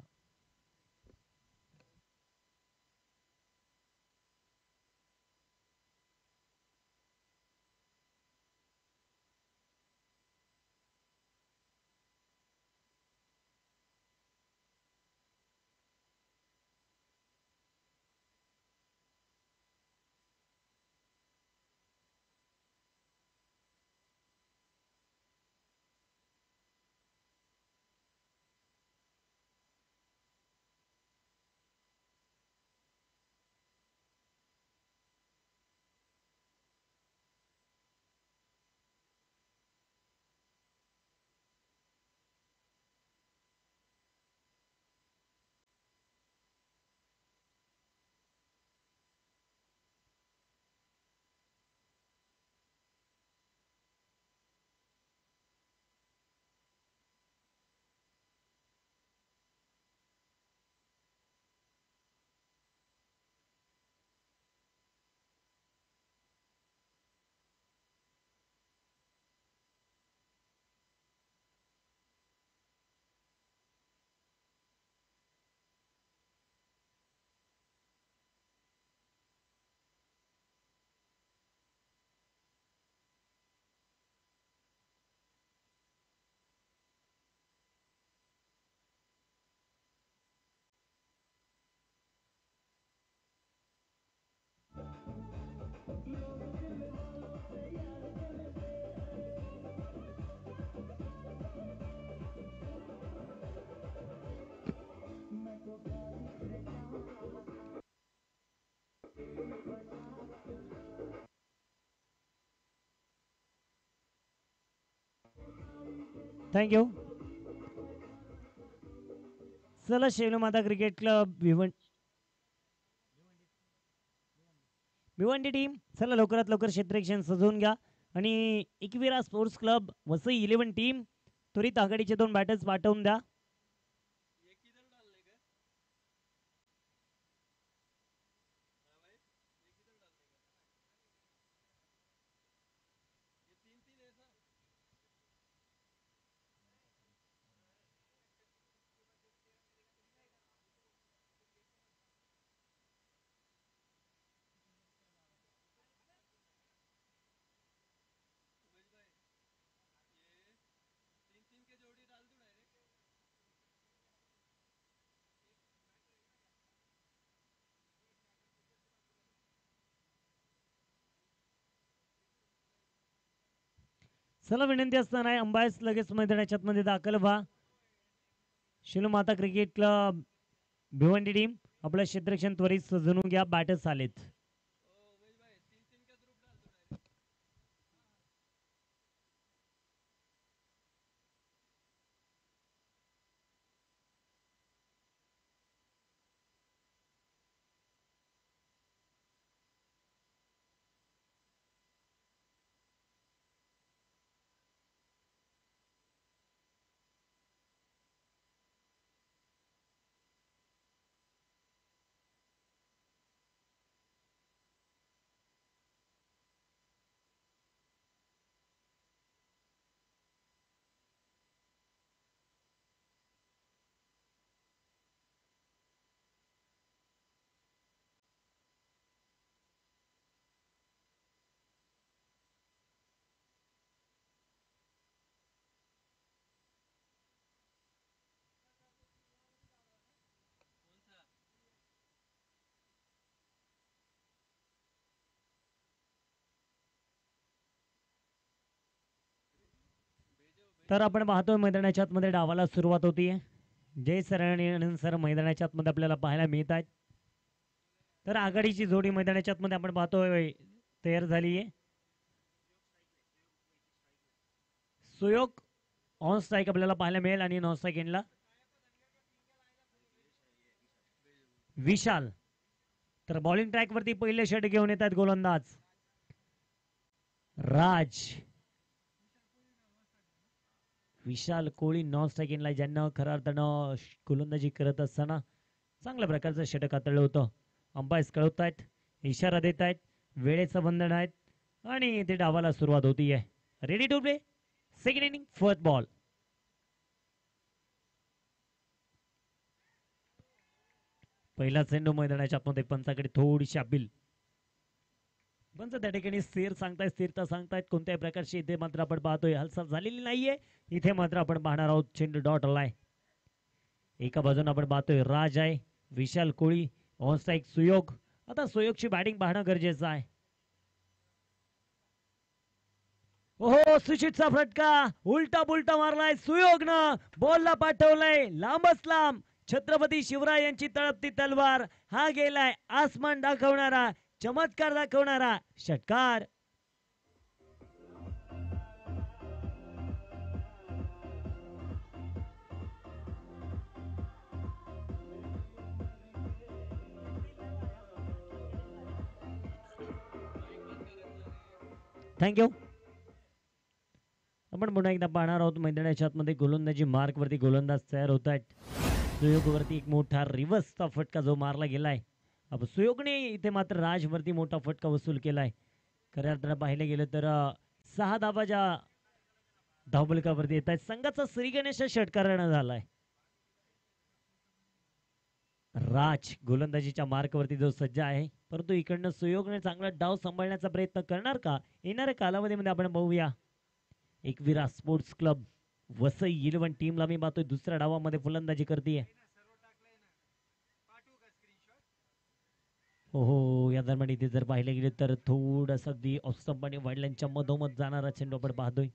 B: थँक्यू. चला शेलू माता क्रिकेट क्लब भिवंडी टीम चला लवकरात लवकर क्षेत्ररक्षण सजवून घ्या आणि Ekvira sports club Vasai 11 team त्वरित आघाडीचे 2 बॅटर्स पाठवून द्या. चला विनंती असताना अंबायस लगेच मैदानाच्या मध्ये दाखल व्हा. शिलू माता क्रिकेट क्लब भिवंडी टीम आपलं क्षेत्ररक्षण त्वरित सजवून घ्या. बॅटर्स आलेत. तर आपण पाहतोय मैदानाच्या आतमध्ये डावाला सुरुवात होतीये. जय सर आणि आनंद सर मैदानाच्या आतमध्ये आपल्याला पाहायला मिळत आहेत. तर आघाडीची जोडी मैदानाच्या आतमध्ये आपण पाहतोय तयार झाली आहे. सुयोग ऑन स्ट्राईक आपल्याला पाहायला मिळेल आणि नॉन स्ट्राईक एंडला विशाल. तर बॉलिंग ट्रॅक वरती पहिले षट घेऊन येतात गोलंदाज राज. विशाल कोळी नॉन स्ट्राईक एंडला ज्यांना खऱ्या अर्थानं गोलंदाजी करत असताना चांगल्या प्रकारचं षटक हाताळलं होतं. अंपायर्स कळवत आहेत, इशारा देत आहेत, वेळेचं बंधन आहेत आणि ते डावाला सुरुवात होती आहे. Ready to play second inning first ball. पहिला चेंडू मैदानाच्या आतमध्ये पंचाकडे थोडीशी अपील. पंच त्या ठिकाणी स्थिर सांगतायत, स्थिरता सांगतायत. कोणत्याही प्रकारची इथे मात्र आपण पाहतोय हालचाल झालेली नाहीये. इथे मात्र आपण पाहणार आहोत चेंडू डॉट आलाय. एका बाजूने आपण पाहतोय राज आहे, विशाल कोळी ऑन स्ट्राईक सुयोग. आता सुयोगची बॅटिंग पाहणं गरजेचं आहे. ओहो सुशितचा फटका उलटा पुलटा मारलाय सुयोगनं. बॉलला पाठवलंय लांबच लांब. छत्रपती शिवराय यांची तळपती तलवार. हा गेलाय आसमान दाखवणारा, चमत्कार दाखवणारा षटकार. थँक्यू. आपण पुन्हा एकदा पाहणार आहोत मैदानाच्या आतमध्ये गोलंदाजी मार्क वरती गोलंदाज तयार होत आहेत. सुयोग वरती एक मोठा रिव्हर्सचा फटका जो मारला गेलाय. सुयोगने इथे मात्र राज वरती मोठा फटका वसूल केलाय. खऱ्या अर्थानं पाहिलं गेलं तर 6 धाबाच्या धावफलकावरती येत आहेत. संघाचा श्री गणेश षटकारानं झालाय. राज गोलंदाजीच्या मार्कवरती जो सज्ज आहे, परंतु इकडनं सुयोगने चांगला डाव सांभाळण्याचा प्रयत्न करणार का येणाऱ्या कालावधीमध्ये आपण बघूया. एकविरा स्पोर्ट्स क्लब वसई 11 टीमला मी पाहतोय दुसऱ्या डावामध्ये फलंदाजी करते. हो या दरम्यान इथे जर पाहिले गेले तर थोडस अगदी ऑफस्टंप आणि वडिलांच्या मधोमध जाणारा चेंडू आपण पाहतोय.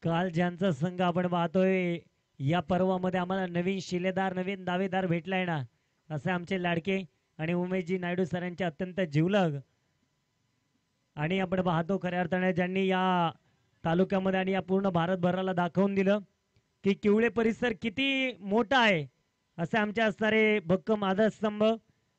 B: काल ज्यांचा संघ आपण पाहतोय या पर्वामध्ये आम्हाला नवीन शिलेदार नवीन दावेदार भेटलाय ना, असे आमचे लाडके आणि उमेशजी नायडू सरांचे अत्यंत जिवलग आणि आपण पाहतो खऱ्या अर्थाने ज्यांनी या तालुक्यामध्ये आणि या पूर्ण भारतभराला दाखवून दिलं की किवळे परिसर किती मोठा आहे, असे आमचे असणारे भक्कम आधारस्तंभ.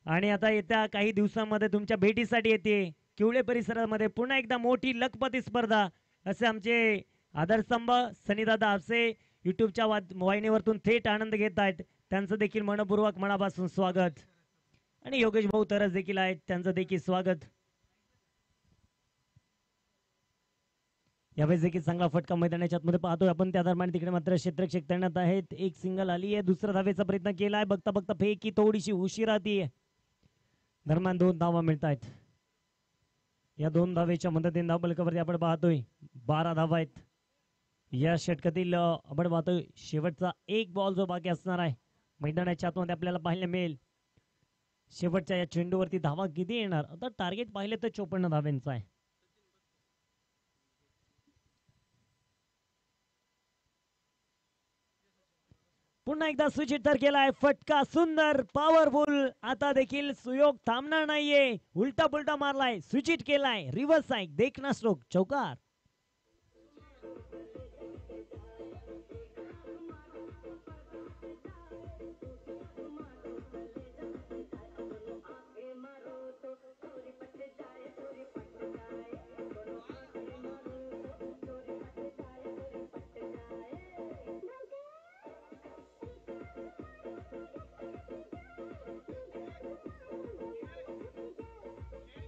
B: आणि आता येत्या काही दिवसांमध्ये तुमच्या भेटीसाठी येते किवळे परिसरामध्ये पुन्हा एकदा मोठी लखपती स्पर्धा, असे आमचे आधारस्तंभ सनीदादा आपसे युट्यूबच्या वाहिनीवरतून थेट आनंद घेत आहेत. त्यांचं देखील मनपूर्वक मनापासून स्वागत. आणि योगेश भाऊ तरच देखील आहेत, त्यांचं देखील स्वागत. यावेळेस देखील चांगला फटका मैदानाच्या आतमध्ये पाहतोय आपण. त्या दरम्यान तिकडे मात्र क्षेत्ररक्षक तैनात आहेत. एक सिंगल आली आहे, दुसरा धावेचा प्रयत्न केलाय, बघता बघता फेकी थोडीशी उशीर आती दरम्यान 2 धावा मिळत आहेत. या 2 धावेच्या मदतीने धावफलकावरती आपण पाहतोय 12 धावा आहेत. या षटकातील आपण पाहतोय शेवटचा एक बॉल जो बाकी असणार आहे मैदानाच्या आतमध्ये आपल्याला पाहायला मिळेल. शेवटच्या या चेंडूवरती धावा किती येणार, आता टार्गेट पाहिले तर 54 धाव्यांचा आहे. पुन्हा एकदा स्विच हिट तर केलाय, फटका सुंदर पॉवरफुल. आता देखील सुयोग थांबणार नाहीये, उलटा पुलटा मारलाय, स्विच हिट केलाय, रिव्हर्स साईड देखना स्ट्रोक चौकार.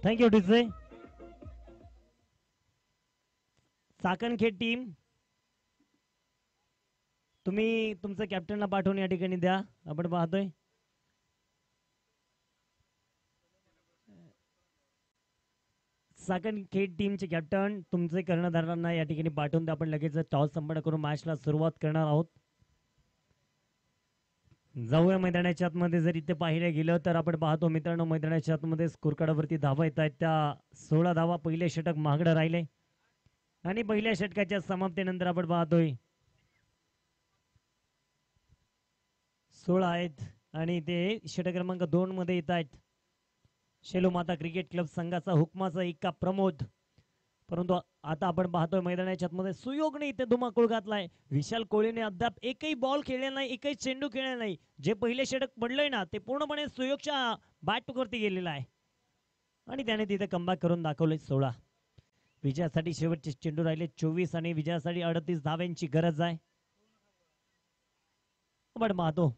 B: Thank you DJ. चाकणखेड टीम तुम्ही तुमचं कॅप्टनला पाठवून या ठिकाणी द्या. आपण पाहतोय चाकणखेड टीमचे कॅप्टन तुमचे कर्णधारांना या ठिकाणी पाठवून द्या. आपण लगेच टॉस संपन्न करून मॅचला सुरुवात करणार आहोत. जाऊया मैदानाच्या आतमध्ये. जर इथे पाहिलं गेलं तर आपण पाहतो मित्रांनो मैदानाच्या आतमध्ये स्कोर कार्डावरती धावा येत आहेत. त्या 16 धावा पहिले षटक महागडं राहिले आणि पहिल्या षटकाच्या समाप्तीनंतर आपण पाहतोय 16 आहेत आणि ते षटक क्रमांक 2 मध्ये येत आहेत. शेलो माता क्रिकेट क्लब संघाचा हुकमाचा इक्का प्रमोद. परंतु आता आपण पाहतोय मैदानाच्या आतमध्ये सुयोगने इथे धुमाकूळ घातलाय. विशाल कोळीने अद्याप एकही बॉल खेळले नाही, एकही चेंडू खेळले नाही. जे पहिले षटक पडलंय ना ते पूर्णपणे सुयोगच्या बॅट वरती गेलेलं आहे आणि त्याने तिथे कमबॅक करून दाखवले. 16 विजयासाठी शेवटचे चेंडू राहिले 24 आणि विजयासाठी 38 धाव्यांची गरज आहे. आपण पाहतो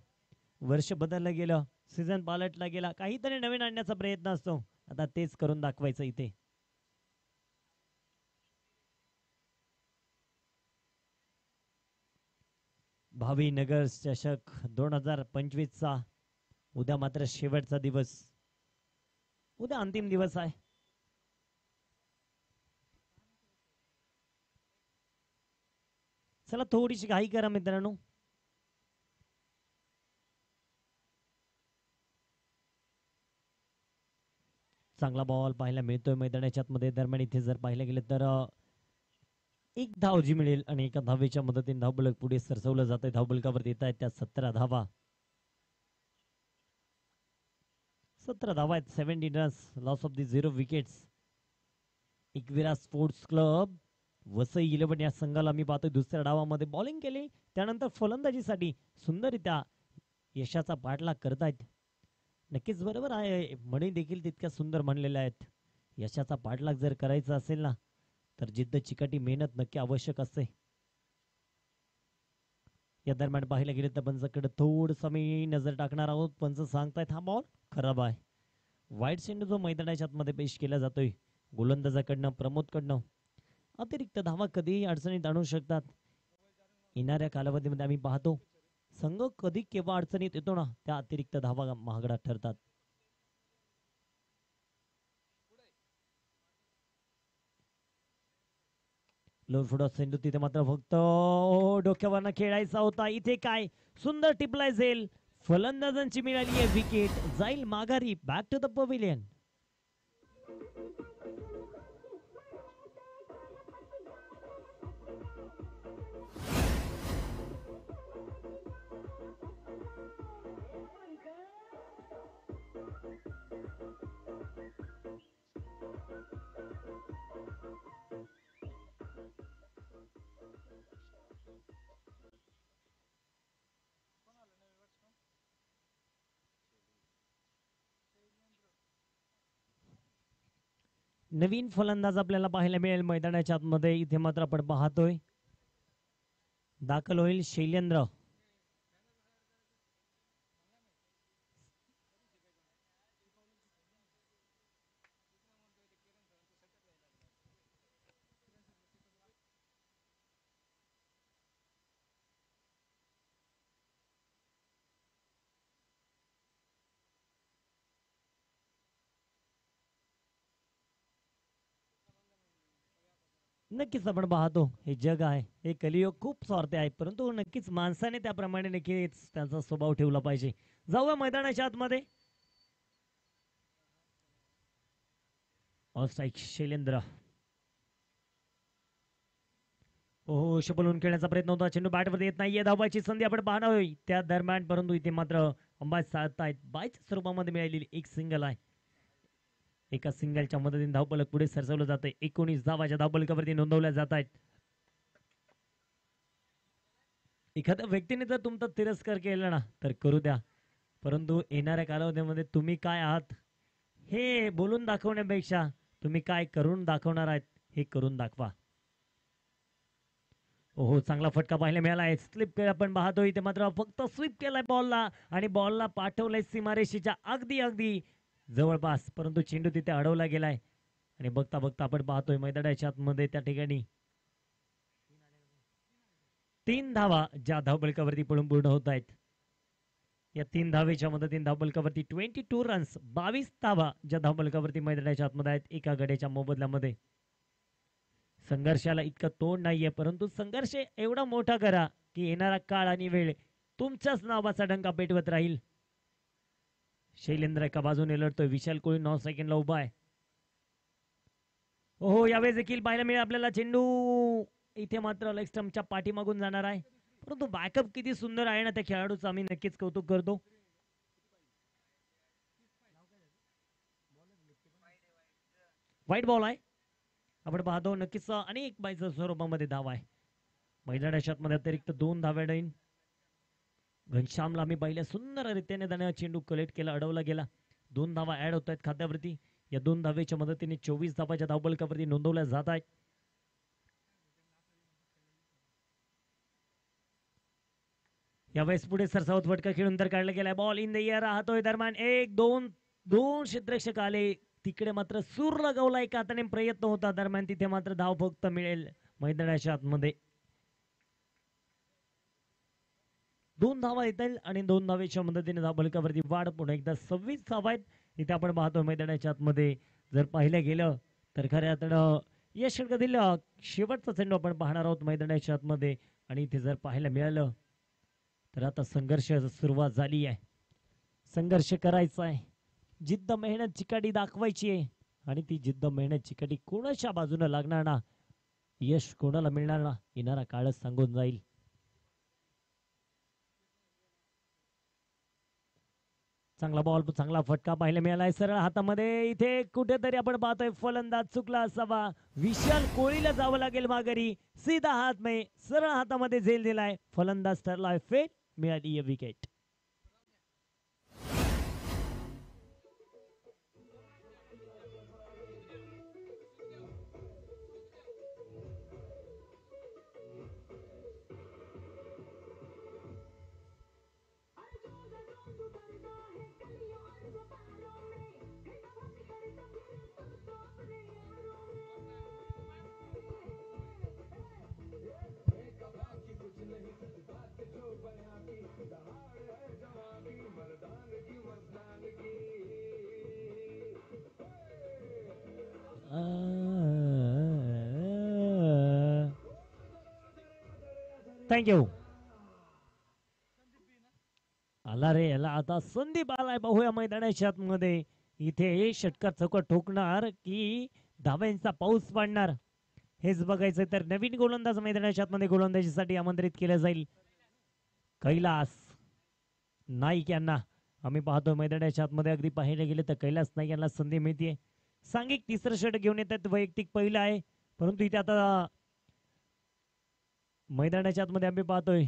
B: वर्ष बदललं गेलं, सीझन पालटला गेला, काहीतरी नवीन आणण्याचा प्रयत्न असतो. आता तेच करून दाखवायचं इथे. भावी नगर चषक 2025 चा उद्या मात्र शेवटचा दिवस, उद्या अंतिम दिवस आहे. चला थोडीशी घाई करा मित्रांनो. चांगला बॉल पाहायला मिळतोय मैदानाच्या आतमध्ये. दरम्यान इथे जर पाहिलं गेलं तर एक धाव जी मिळेल आणि एका धावेच्या मदतीने धावफलक पुढे सरसवलं जातंय. धावफलकावरती येत आहेत त्या 17 धावा. 17 धावा आहेत, 17 runs, loss of the 0 wickets. Ekvira sports club Vasai 11 या संघाला मी पाहतोय दुसऱ्या डावामध्ये बॉलिंग केली, त्यानंतर फलंदाजीसाठी सुंदररित्या यशाचा पाठलाग करतायत. नक्कीच बरोबर आहे, म्हणी देखील तितक्या सुंदर म्हणलेल्या आहेत. यशाचा पाठलाग जर करायचा असेल ना तर जिद्द चिकाटी मेहनत नक्की आवश्यक असते. या दरम्यान पाहायला गेले तर पंचाकडे थोडस मी नजर टाकणार आहोत. पंच सांगतायत हा बॉल खराब आहे. वाईट चेंडू जो मैदानाच्या आतमध्ये पेश केला जातोय गोलंदाजाकडनं प्रमोदकडनं, अतिरिक्त धावा कधीही अडचणीत आणू शकतात. येणाऱ्या कालावधीमध्ये आम्ही पाहतो संघ कधी केव्हा अडचणीत येतो ना त्या अतिरिक्त धावा महागडा ठरतात. लोनफुडा चेंडू तिथे मात्र फक्त डोक्यावरनं खेळायचा होता. इथे काय सुंदर टिपलाय झेल, फलंदाजांची मिळाली आहे विकेट, जाईल माघारी बॅक टू द पवेलियन. नवीन फलंदाज आपल्याला पाहायला मिळेल मैदानाच्या आतमध्ये. इथे मात्र आपण पाहतोय दाखल होईल शैलेंद्र. नक्कीच आपण पाहतो हे जग आहे, हे कलियुग खूप स्वार्थी आहे, परंतु नक्कीच माणसाने त्याप्रमाणे नक्कीच त्याचा स्वभाव ठेवला पाहिजे. जाऊया मैदानाच्या आतमध्ये. ऑफसाईड शैलेंद्र. हो शपलून खेळण्याचा प्रयत्न होता, चेंडू बॅटवर येत नाहीये, धावायची संधी आपण पाहणार त्या दरम्यान, परंतु इथे मात्र अंबाज साधतायत. बायच्या स्वरूपामध्ये मिळालेली एक सिंगल आहे. एका सिंगलच्या मदतीने धावफलक पुढे सरसवलं जातंय. 19 धावाच्या धावफलकावरती नोंदवल्या जात आहेत. एखाद्या व्यक्तीने जर तुमचा तिरस्कार केला ना तर करू द्या, परंतु येणाऱ्या कालावधीमध्ये तुम्ही काय आहात हे बोलून दाखवण्यापेक्षा तुम्ही काय करून दाखवणार आहेत हे करून दाखवा. हो चांगला फटका पाहायला मिळाला आहे. स्लिप आपण पाहतोय इथे मात्र फक्त स्वीप केलाय बॉलला आणि बॉलला पाठवलंय सीमारेषेच्या अगदी अगदी जवळपास, परंतु चेंडू तिथे अडवला गेलाय आणि बघता बघता आपण पाहतोय मैदानाच्या आतमध्ये त्या ठिकाणी 3 धावा ज्या धावफलकावरती पळून पूर्ण होत आहेत. या 3 धावेच्या मदतीने धावफलकावरती 22 रन्स, 22 धावा ज्या धावफलकावरती मैदानाच्या आतमध्ये आहेत एका गड्याच्या मोबदल्यामध्ये. संघर्षाला इतकं तोंड नाहीये, परंतु संघर्ष एवढा मोठा करा की येणारा काळ आणि वेळ तुमच्याच नावाचा डंका पेटवत राहील. शैलेंद्र एका बाजूने लढतोय, विशाल कोळी 9 सेकंडला उभा आहे. हो यावेळेस देखील पाहायला मिळेल आपल्याला चेंडू इथे मात्र लेग स्टंपच्या पाठीमागून जाणार आहे, परंतु बॅकअप किती सुंदर आहे ना त्या खेळाडूचं, आम्ही नक्कीच कौतुक करतो. वाईट बॉल आहे आपण पाहतो. नक्कीच अनेक बायच्या स्वरूपामध्ये धावा आहे. मैदानाच्या आतमध्ये अतिरिक्त 2 धाव्या डाईन. घनश्यामला आम्ही पाहिल्या सुंदर रीतीने त्याने चेंडू कलेक्ट केला, अडवला गेला. 2 धावा ऍड होत आहेत खात्यावरती. या 2 धावेच्या मदतीने 24 धावाच्या धावफलकावरती नोंदवल्या जात आहेत. यावेळेस पुढे सरसावत फटका खेळून तर काढला गेलाय. बॉल इन द एअर राहतोय. दरम्यान 1-2 क्षेत्ररक्षक आले, तिकडे मात्र सूर लगावला एका हाताने प्रयत्न होता. दरम्यान तिथे मात्र धाव फक्त मिळेल मैदानाच्या आतमध्ये. 2 धावा येतील आणि 2 धावेच्या मदतीने धावफलकावरती वाढ पुन्हा एकदा 26 धावा आहेत. इथे आपण पाहतो मैदानाच्या आतमध्ये जर पाहिलं गेलं तर खऱ्या अर्थानं या षटकातील शेवटचा चेंडू आपण पाहणार आहोत मैदानाच्या आतमध्ये. आणि इथे जर पाहायला मिळालं तर आता संघर्ष सुरुवात झाली आहे. संघर्ष करायचा आहे, जिद्द मेहनत चिकाटी दाखवायची आहे आणि ती जिद्द मेहनत चिकाटी कोणाच्या बाजूने लागणार ना, यश कोणाला मिळणार ना, येणारा काळच सांगून जाईल. चांगला बॉल, चांगला फटका पाहायला मिळालाय सरळ हातामध्ये. इथे कुठेतरी आपण पाहतोय फलंदाज चुकला असावा. विशाल कोळीला जावं लागेल माघारी. सीधा हात में सरळ हातामध्ये झेल दिलाय. फलंदाज ठरलाय फेल, मिळाली विकेट. थँक्यू. आला रे याला आता संदीप आलाय. पाहूया मैदानाच्या आतमध्ये इथे षटकार चौका ठोकणार की धाव्यांचा पाऊस पडणार हेच बघायचं तर नवीन गोलंदाज मैदानाच्या आतमध्ये गोलंदाजीसाठी आमंत्रित केलं जाईल. कैलास नाईक यांना आम्ही पाहतो मैदानाच्या आतमध्ये. अगदी पाहायला गेले तर कैलास नाईक यांना संधी मिळते. सांघिक तिसरं षट घेऊन येतात, वैयक्तिक पहिलं आहे. परंतु इथे आता मैदानाच्या आतमध्ये आम्ही पाहतोय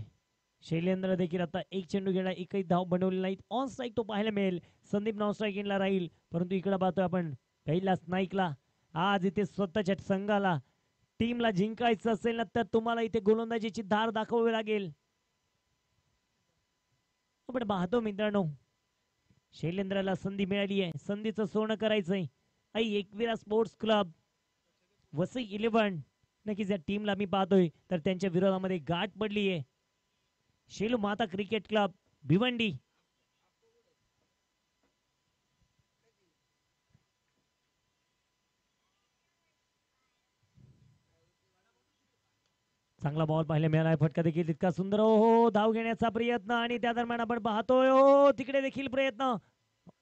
B: शैलेंद्र देखील आता एक चेंडू गेला, एकही धाव बनवली नाही. ऑन स्ट्राईक तो पाहायला मिळेल. संदीप नॉन स्ट्राईक इनला राहील. परंतु इकडे पाहतोय आपण कैलास नाईकला. आज इथे स्वतःच्या संघाला टीमला जिंकायचं असेल ना तर तुम्हाला इथे गोलंदाजीची धार दाखवावी लागेल. आपण पाहतो मित्रांनो शैलेंद्रला संधी मिळाली आहे. संधीचं सोनं करायचंय. आई एकविरा स्पोर्ट्स क्लब वसई 11 नक्कीच या टीमला मी पाहतोय तर त्यांच्या विरोधामध्ये गाठ पडली आहे. शेलू माता क्रिकेट क्लब भिवंडी चांगला बॉल पाहायला मिळाला. फटका देखील तितका सुंदर. हो धाव घेण्याचा प्रयत्न आणि त्या दरम्यान आपण पाहतोय हो तिकडे देखील प्रयत्न.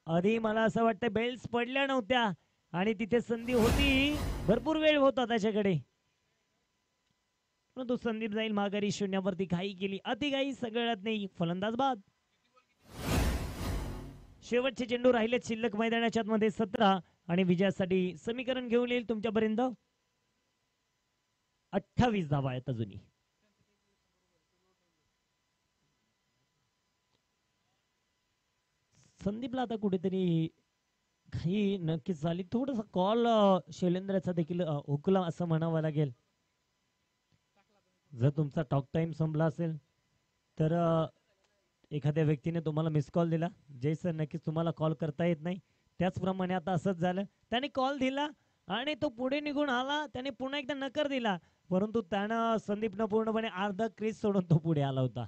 B: आधी मला असं वाटतं बेल्स पडल्या नव्हत्या आणि तिथे संधी होती, भरपूर वेळ होता त्याच्याकडे, परंतु संदीप जाईल माघारी. शून्यावरती घाई केली, अति घाई सगळ्यात नाही. फलंदाज बाद. शेवटचे चेंडू राहिले शिल्लक मैदानाच्या मध्ये 17 आणि विजयासाठी समीकरण घेऊन येईल तुमच्यापर्यंत 28 धावा आहेत अजूनही. संदीपला आता कुठेतरी घाई नक्कीच झाली. थोडासा कॉल शैलेंद्रचा देखील हुकला असं म्हणावं लागेल. जर तुमचा टॉक टाइम संपला असेल तर एखाद्या व्यक्तीने तुम्हाला मिस कॉल दिला, जय सर नक्कीच तुम्हाला कॉल करता येत नाही, त्याचप्रमाणे आता असंच झालं. त्याने कॉल दिला आणि तो पुढे निघून आला, त्याने पुन्हा एकदा नकार दिला, परंतु त्यानं संदीपनं पूर्णपणे अर्धा क्रीज सोडून तो पुढे आला होता.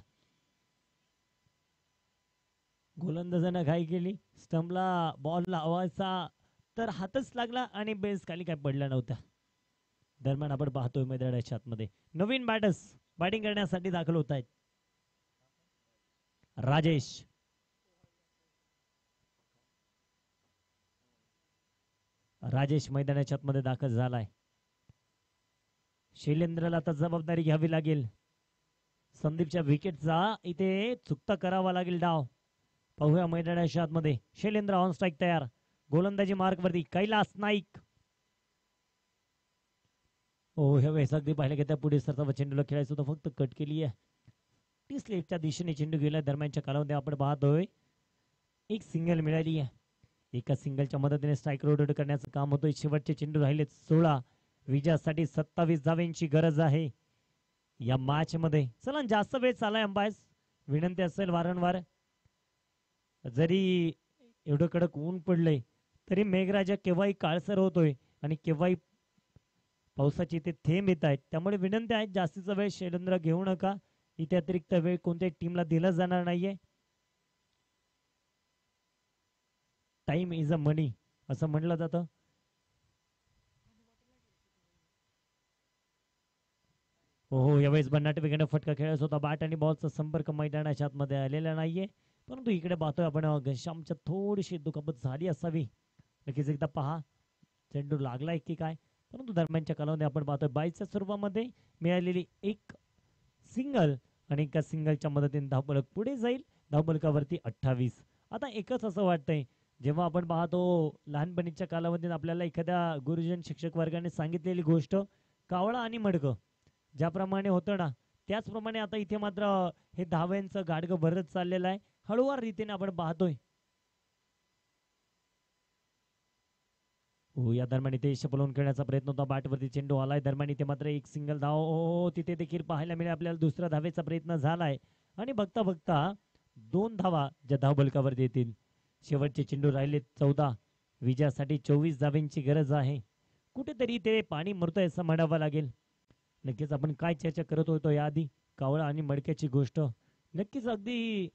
B: गोलंदाजानं घाई केली. स्टंपला बॉल लावायचा तर हातच लागला आणि बेल्स खाली काय पडल्या नव्हत्या. दरम्यान आपण पाहतोय मैदानाच्या आतमध्ये नवीन बॅटर्स बॅटिंग करण्यासाठी दाखल होत आहेत. राजेश मैदानाच्या आतमध्ये दाखल झालाय. शैलेंद्रला आता जबाबदारी घ्यावी लागेल. संदीपच्या विकेटचा इथे चुकता करावा लागेल डाव. पाहूया मैदानाच्या आतमध्ये शैलेंद्र ऑन स्ट्राईक तयार. गोलंदाजी मार्क वरती कैलास नाईक. हो ह्या वेळेस अगदी पाहिलं की त्या पुढे सरता चेंडूला खेळायचं होतं, फक्त कट केली आहे. टी स्लेटच्या दिशेने चेंडू गेला. दरम्यानच्या कालावधी आपण पाहतोय एक सिंगल मिळाली आहे. एका सिंगलच्या मदतीने स्ट्राईक रोटेट करण्याचं काम होतोय. शेवटचे चेंडू राहिले 16. विजयासाठी 27 धाव्यांची गरज आहे या मॅच मध्ये. चला जास्त वेळ चालाय अंपायर्स, विनंती असेल वारंवार, जरी एवढं कडक ऊन पडलंय तरी मेघराजा केव्हाही काळसर होतोय आणि केव्हाही पावसाचे इथे थेंब येत आहेत. त्यामुळे विनंती आहे जास्तीचा वेळ शैलेंद्र घेऊ नका. इथे अतिरिक्त वेळ कोणत्याही टीमला दिला जाणार नाहीये. टाइम इज अ मनी असं म्हणलं जातं. हो यावेळेस भन्नाट वेगाने फटका खेळायचा होता. बॅट आणि बॉलचा संपर्क मैदानाच्या आतमध्ये आलेला नाहीये, परंतु इकडे पाहतोय आपण घनश्यामच्या थोडीशी दुखापत झाली असावी. नक्कीच एकदा पहा चेंडू लागलाय की काय. परंतु दरम्यानच्या कालावधी आपण पाहतोय 22च्या स्वरूपामध्ये मिळालेली एक सिंगल आणि एका सिंगलच्या मदतीने धावफलक पुढे जाईल. धावफलकावरती 28. आता एकच असं वाटतंय, जेव्हा आपण पाहतो लहानपणीच्या कालावधीत आपल्याला एखाद्या गुरुजन शिक्षक वर्गाने सांगितलेली गोष्ट कावळा आणि मडकं ज्याप्रमाणे होतं ना, त्याचप्रमाणे आता इथे मात्र हे धाव्यांचं गाडगं भरत चाललेलं आहे. हळूवार रीतीने आपण पाहतोय. हो या दरम्यान इथे शपलवून खेळण्याचा प्रयत्न होता. बॅटवरती चेंडू आलाय. दरम्यान इथे मात्र एक सिंगल धाव. हो तिथे देखील पाहायला मिळेल आपल्याला दुसऱ्या धावेचा प्रयत्न झालाय आणि बघता बघता 2 धावा ज्या धावबलकावरती येतील. शेवटचे चेंडू राहिले 14. विजयासाठी 24 धाव्यांची गरज आहे. कुठेतरी ते पाणी मरतोय असं म्हणावं लागेल. नक्कीच आपण काय चर्चा करत होतो याआधी कावळा आणि मडक्याची गोष्ट. नक्कीच अगदी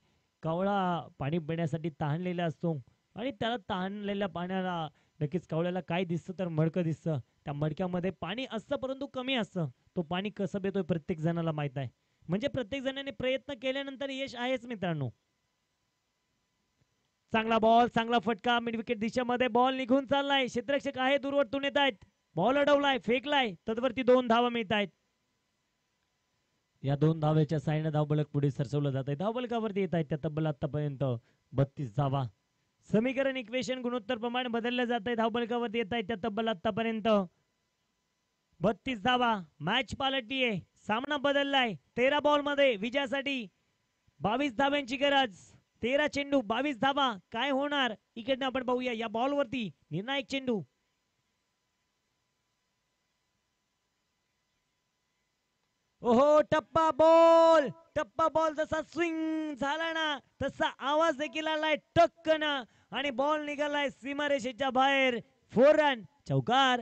B: कावळा पाणी पिण्यासाठी तहानलेला असतो आणि त्याला तहानलेल्या पाण्याला नक्कीच कावळ्याला काय दिसतं तर मडकं दिसतं. त्या मडक्यामध्ये पाणी असतं परंतु कमी असतं. तो पाणी कसं पितोय प्रत्येक जणाला माहित आहे. म्हणजे प्रत्येक जणाने प्रयत्न केल्यानंतर यश आहेच मित्रांनो. चांगला बॉल, चांगला फटका, मिड विकेट दिशेमध्ये बॉल निघून चाललाय. क्षेत्ररक्षक आहे दूरवरतून येत आहेत. बॉल अडवलाय, फेकलाय, तत्वरती 2 धावा मिळत आहेत. या 2 धावेच्या साहाय्याने धावफलक पुढे सरसवलं जात आहे. धावफलकावरती येत आहेत त्या तब्बल आतापर्यंत 32 धावा. समीकरण इक्वेशन गुणोत्तर प्रमाणे बदललं जात आहे. धावफलकावरती येत आहेत त्या तब्बल आतापर्यंत 32 धावा. मॅच पालटलीये, सामना बदललाय. 13 बॉल मध्ये विजयासाठी 22 धाव्यांची गरज. 13 चेंडू 22 धावा. काय होणार इकडनं आपण पाहूया. या बॉल वरती निर्णायक चेंडू. ओहो, टप्पा बॉल. टप्पा बॉल जसा स्विंग झाला ना तसा आवाज देखील आलाय टक्कन आणि बॉल निघालाय सीमारेषेच्या बाहेर. 4 रन, चौकार.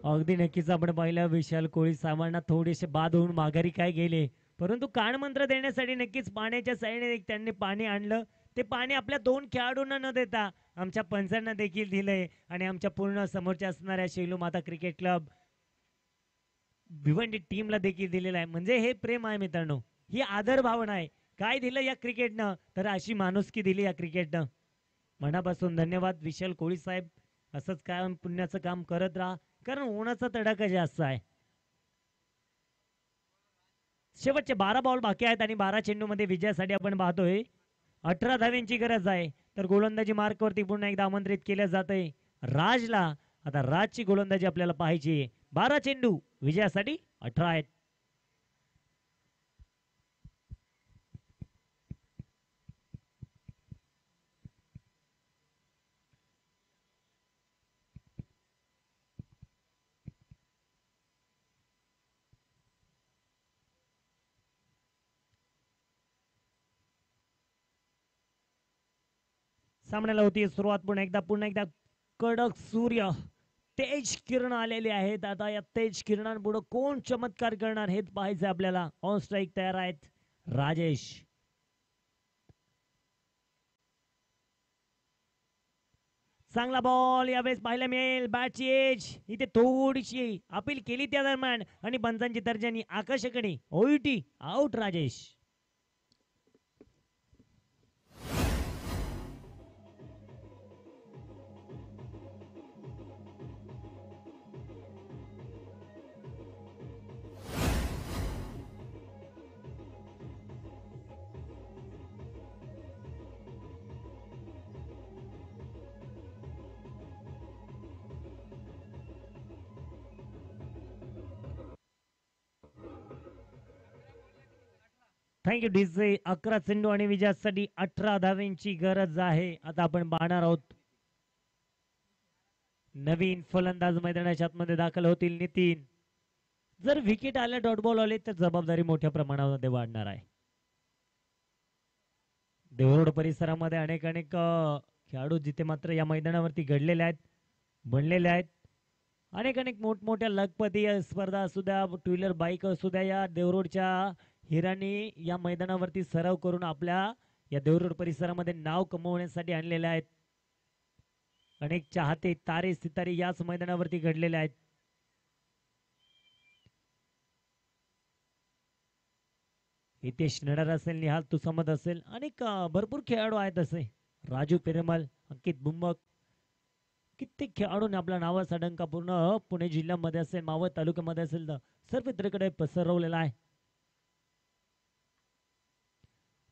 B: अगदी नक्कीच आपण पाहिलं विशाल कोळी सामना थोडेसे बाद होऊन माघारी काय गेले, परंतु कानमंत्र देण्यासाठी नक्कीच पाण्याच्या साईडने त्यांनी पाणी आणलं. ते पाणी आपल्या 2 खेळाडूंना न देता आमच्या पंचांना देखील दिलंय आणि आमच्या पूर्ण समोरच्या असणाऱ्या शैलू माता क्रिकेट क्लब भिवंडी टीमला देखील दिलेलं आहे. म्हणजे हे प्रेम आहे मित्रांनो, ही आदर भावना आहे. काय दिलं या क्रिकेटनं, तर अशी माणुसकी दिली या क्रिकेटनं. मनापासून धन्यवाद विशाल कोळी साहेब. असंच कायम पुण्याचं काम करत राहा, कारण उन्हाचा तडाखा जास्त आहे. शेवटचे 12 बॉल बाकी आहेत आणि 12 चेंडू मध्ये विजयासाठी आपण पाहतोय 18 धाव्यांची गरज आहे. तर गोलंदाजी मार्क वरती पुन्हा एकदा आमंत्रित केलं जातंय राजला. आता राजची गोलंदाजी आपल्याला पाहायची. 12 चेंडू विजयासाठी 18 आहेत. सामन्याला होती सुरुवात. पुन्हा एकदा कडक सूर्य, तेज किरण आलेले आहेत. आता या तेज किरणांपुढे कोण चमत्कार करणार हेच पाहायचं आपल्याला. ऑन स्ट्राईक तयार आहेत राजेश. चांगला बॉल यावेळेस पाहायला मिळेल. बॅटची एज इथे थोडीशी अपील केली त्या दरम्यान आणि पंचांची तर्जनी आकाशाकडे. ओईटी आउट राजेश. Thank you DJ. 11 चेंडू आणि विजयासाठी 18 धाव्यांची गरज आहे. आता आपण पाहणार आहोत नवीन फलंदाज मैदानाच्या आतमध्ये दाखल होतील नितीन. जर विकेट आले, डॉट बॉल आले तर जबाबदारी मोठ्या प्रमाणामध्ये वाढणार आहे. देवरोड परिसरामध्ये अनेक खेळाडू जिथे मात्र या मैदानावरती घडलेले आहेत, बनलेले आहेत. अनेक मोठमोठ्या लखपती स्पर्धा असू द्या, टू व्हीलर बाईक असू द्या, या देवरोडच्या हिरांनी या मैदानावरती सराव करून आपल्या या देवरोड परिसरामध्ये नाव कमवण्यासाठी आणलेले आहेत. अनेक चाहते तारे सितारे याच मैदानावरती घडलेले आहेत. हितेश नडर असेल, निहाल तुसमत असेल, अनेक भरपूर खेळाडू आहेत असे. राजू पेरमल, अंकित बुंबक, कित्येक खेळाडूंनी आपल्या नावाचा डंका पूर्ण पुणे जिल्ह्यामध्ये असेल, मावळ तालुक्यामध्ये असेल तर सर्वत्रकडे पसरवलेला आहे.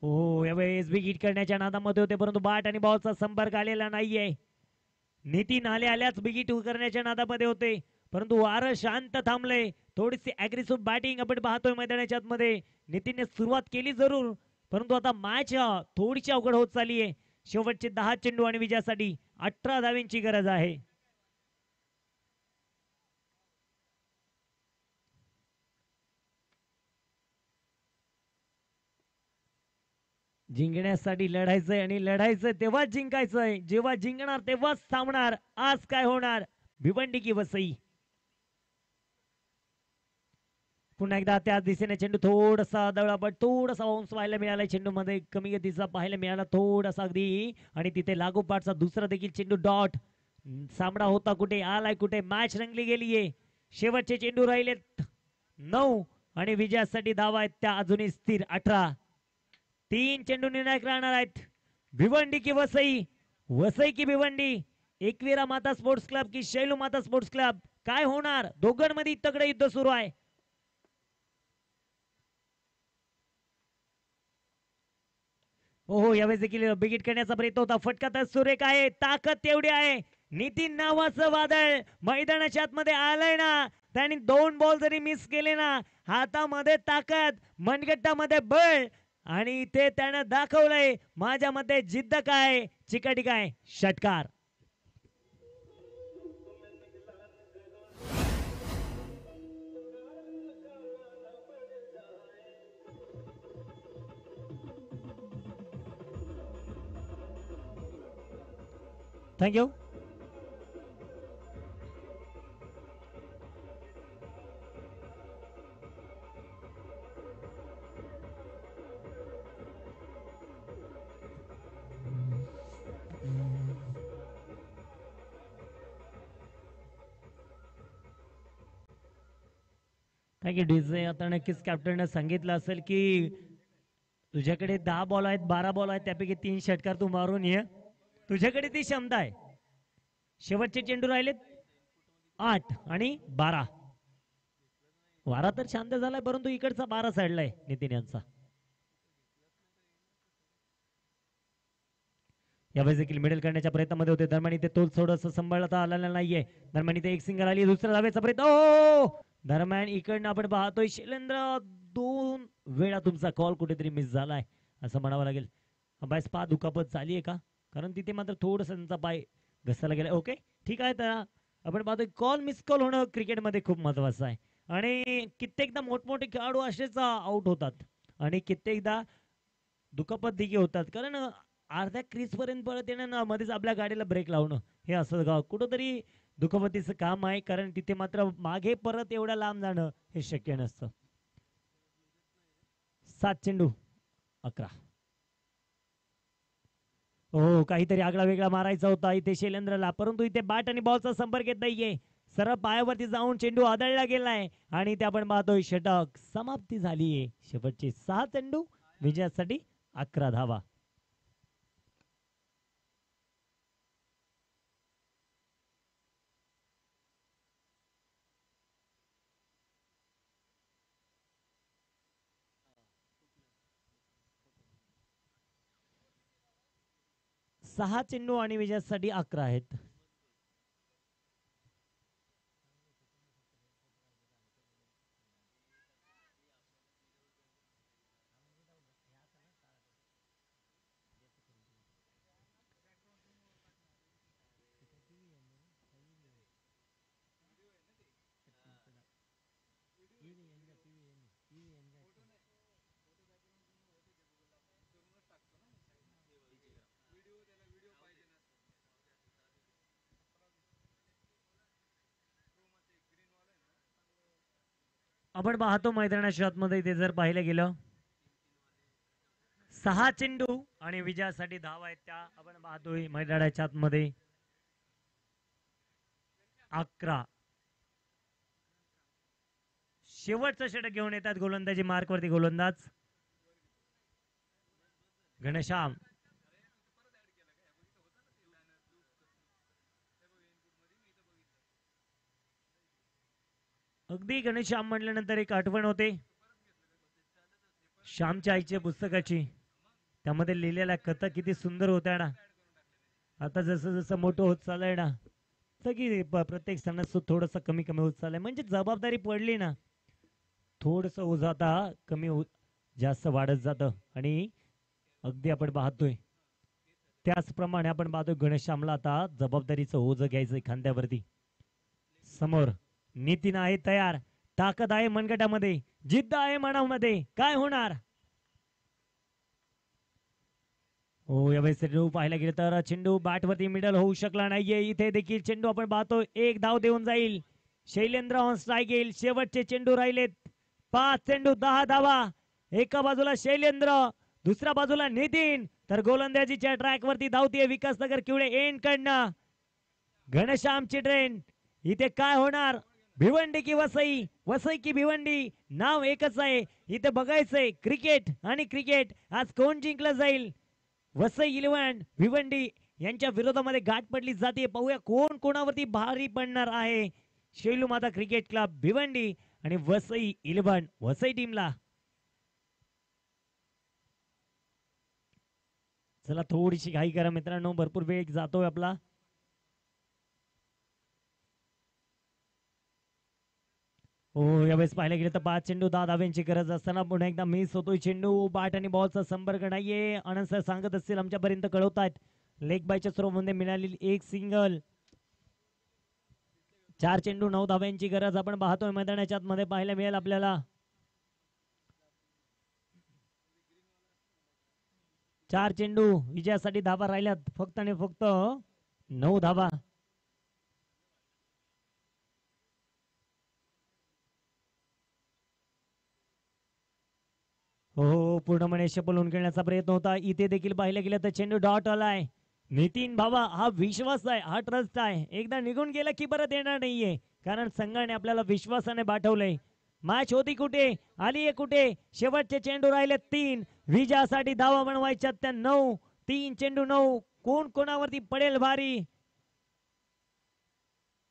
B: हो यावेळेस बिग हिट करण्याच्या नादामध्ये होते परंतु बॅट आणि बॉलचा संपर्क आलेला नाहीये. नितीन आल्याच बिग हिट करण्याच्या नादामध्ये होते परंतु वारं शांत थांबले. थोडीशी अग्रेसिव्ह बॅटिंग आपण पाहतोय मैदानाच्या आतमध्ये. नितीनने सुरुवात केली जरूर परंतु आता मॅच थोडीशी अवघड होत चालली आहे. शेवटचे 10 चेंडू आणि विजयासाठी 18 धाव्यांची गरज आहे. जिंकण्यासाठी लढायचंय आणि लढायचंय तेव्हाच जिंकायचंय. जेव्हा जिंकणार तेव्हाच थांबणार. आज काय होणार भिवंडी की वसई. पुन्हा एकदा त्याच दिशेने चेंडू थोडासा दळापट थोडासा बाउन्स पाहायला मिळाला. चेंडू मध्ये कमी गतीचा पाहायला मिळाला थोडासा अगदी आणि तिथे लागोपाठचा दुसरा देखील चेंडू डॉट. सामना होता कुठे आलाय कुठे. मॅच रंगली गेलीये. शेवटचे चेंडू राहिलेत 9 आणि विजयासाठी धावा आहेत त्या अजूनही स्थिर 18. 3 चेंडू निर्णायक राहणार आहेत. भिवंडी की वसई. वसई की भिवंडी. एकवीरा माता स्पोर्ट्स क्लब की शैलू माता स्पोर्ट्स क्लब. काय होणार दोघांमध्ये तगडे युद्ध सुरू आहे. हो यावेळेस देखील बिगिट करण्याचा प्रयत्न होता. फटका तर सुरेख आहे. ताकद तेवढी आहे. नितीन नावाचं वादळ मैदानाच्या आतमध्ये आलंय ना. त्यांनी 2 बॉल जरी मिस केले ना हातामध्ये ताकद मनगट्टामध्ये बळ आणि ते त्यानं दाखवलंय. माझ्यामध्ये जिद्द काय चिकाटी काय. षटकार. थँक्यू. Thank you DJ. आता नक्कीच कॅप्टनने सांगितलं असेल की तुझ्याकडे 10 बॉल आहेत 12 बॉल आहेत त्यापैकी 3 षटकार तू मारून ये. तुझ्याकडे ती क्षमता आहे. शेवटचे चेंडू राहिलेत 8 आणि 12. वारा तर शांत झालाय परंतु इकडचा 12 साडलाय नितीन यांचा. यावेळेस देखील मिडल करण्याच्या प्रयत्नामध्ये होते. दरम्यान इथे तोल थोडस सांभाळता आलेला नाहीये. दरम्यान इथे एक सिंगल आली. दुसऱ्या धावेचा प्रयत्न. ओ दरम्यान इकडनं आपण पाहतोय शैलेंद्र 2 वेळा तुमचा कॉल कुठेतरी मिस झालाय असं म्हणावं लागेल. बायस पा दुखापत झाली आहे का कारण तिथे मात्र थोडस त्यांचा पाय घसरला गेला. ओके ठीक आहे. तर आपण पाहतोय कॉल मिस कॉल होणं क्रिकेटमध्ये खूप महत्वाचं आहे आणि कित्येकदा मोठमोठे खेळाडू असेच आउट होतात आणि कित्येकदा दुखापत देखील होतात कारण अर्ध्या क्रीज पर्यंत पळत येणं ना मध्येच आपल्या गाडीला ब्रेक लावणं हे असं का कुठंतरी दुखापतीचं काम आहे कारण तिथे मात्र मागे परत एवढ्या लांब जाणं हे शक्य नसतं. 7 चेंडू 11. हो काहीतरी आगळा वेगळा मारायचा होता इथे शैलेंद्रला परंतु इथे बॅट आणि बॉलचा संपर्क येत नाहीये. सरळ पायावरती जाऊन चेंडू आदळला गेलाय आणि ते आपण पाहतोय षटक. समाप्ती झालीये. शेवटचे 6 चेंडू विजयासाठी 11 धावा. सहा चेंडू आणि विजयासाठी 11 आहेत. आपण पाहतो मैदानाच्या आतमध्ये इथे जर पाहिलं गेलं 6 चेंडू आणि विजयासाठी धावा आहेत त्या आपण पाहतोय मैदानाच्या आतमध्ये 11. शेवटचं षटक घेऊन येतात गोलंदाजी मार्कवरती गोलंदाज घनश्याम. अगदी घनश्याम म्हटल्यानंतर एक आठवण होते श्यामच्या आईच्या पुस्तकाची. त्यामध्ये लिहिलेल्या कथा किती सुंदर होत्या ना. आता जसं जसं मोठं होत चाललंय ना, सगळी प्रत्येक सणात थोडस कमी कमी होत चाललंय. म्हणजे जबाबदारी पडली ना, थोडस ओझं आता कमी जास्त वाढत जातं. आणि अगदी आपण पाहतोय त्याचप्रमाणे आपण पाहतोय गणेशश्यामला आता जबाबदारीचं ओझं घ्यायचं खांद्यावरती. समोर नितीन आहे तयार, ताकद आहे मनगटामध्ये, जिद्द आहे मनामध्ये. काय होणार? हो यावेळी चेंडू पाहायला गेलं तर चेंडू बॅटवरती मिडल होऊ शकला नाहीये. इथे देखील चेंडू आपण पाहतो एक धाव देऊन जाईल शैलेंद्र ऑन स्ट्राईक येईल. शेवटचे चेंडू राहिलेत 5 चेंडू 10 धावा. एका बाजूला शैलेंद्र, दुसऱ्या बाजूला नितीन, तर गोलंदाजीच्या ट्रॅक वरती धावतीये विकासनगर किवडे एंड कडनं घनश्यामची ट्रेन. इथे काय होणार? भिवंडी की वसई, वसई की भिवंडी, नाव एकच आहे. इथे बघायचंय क्रिकेट आणि क्रिकेट आज कोण जिंकलं जाईल. वसई इलेव्हन भिवंडी यांच्या विरोधामध्ये गाठ पडली जाते. पाहूया कोण कोणावरती भारी पडणार आहे. शैलू माता क्रिकेट क्लब भिवंडी आणि वसई इलेव्हन वसई टीमला. चला थोडीशी घाई करा मित्रांनो, भरपूर वेळ जातोय आपला. हो यावेळेस पाहायला गेलं तर 5 चेंडू 10 धाव्यांची गरज असताना पुन्हा एकदा मिस होतोय चेंडू. बॅट आणि बॉलचा संपर्क नाहीये. आनंद सर सांगत असतील आमच्यापर्यंत कळवतायत. लेग बायच्या स्ट्रोकमध्ये मिळालेली एक सिंगल. 4 चेंडू 9 धाव्यांची गरज आपण पाहतोय मैदानाच्या आतमध्ये पाहायला मिळेल आपल्याला. 4 चेंडू विजयासाठी धावा राहिल्यात फक्त आणि फक्त 9 धावा. हो पूर्णपणे शपलून खेळण्याचा प्रयत्न होता. इथे देखील पाहिलं गेलं तर चेंडू डॉट आलाय. नितीन भावा हा विश्वास आहे, हा ट्रस्ट आहे. एकदा निघून गेला की परत येणार नाहीये, कारण संघाने आपल्याला विश्वासाने पाठवलंय. मॅच होती कुठे, आली कुठे. शेवटचे चेंडू राहिले 3 विजयासाठी धावा बनवायच्या त्या 9. 3 चेंडू 9. कोण कोणावरती पडेल भारी.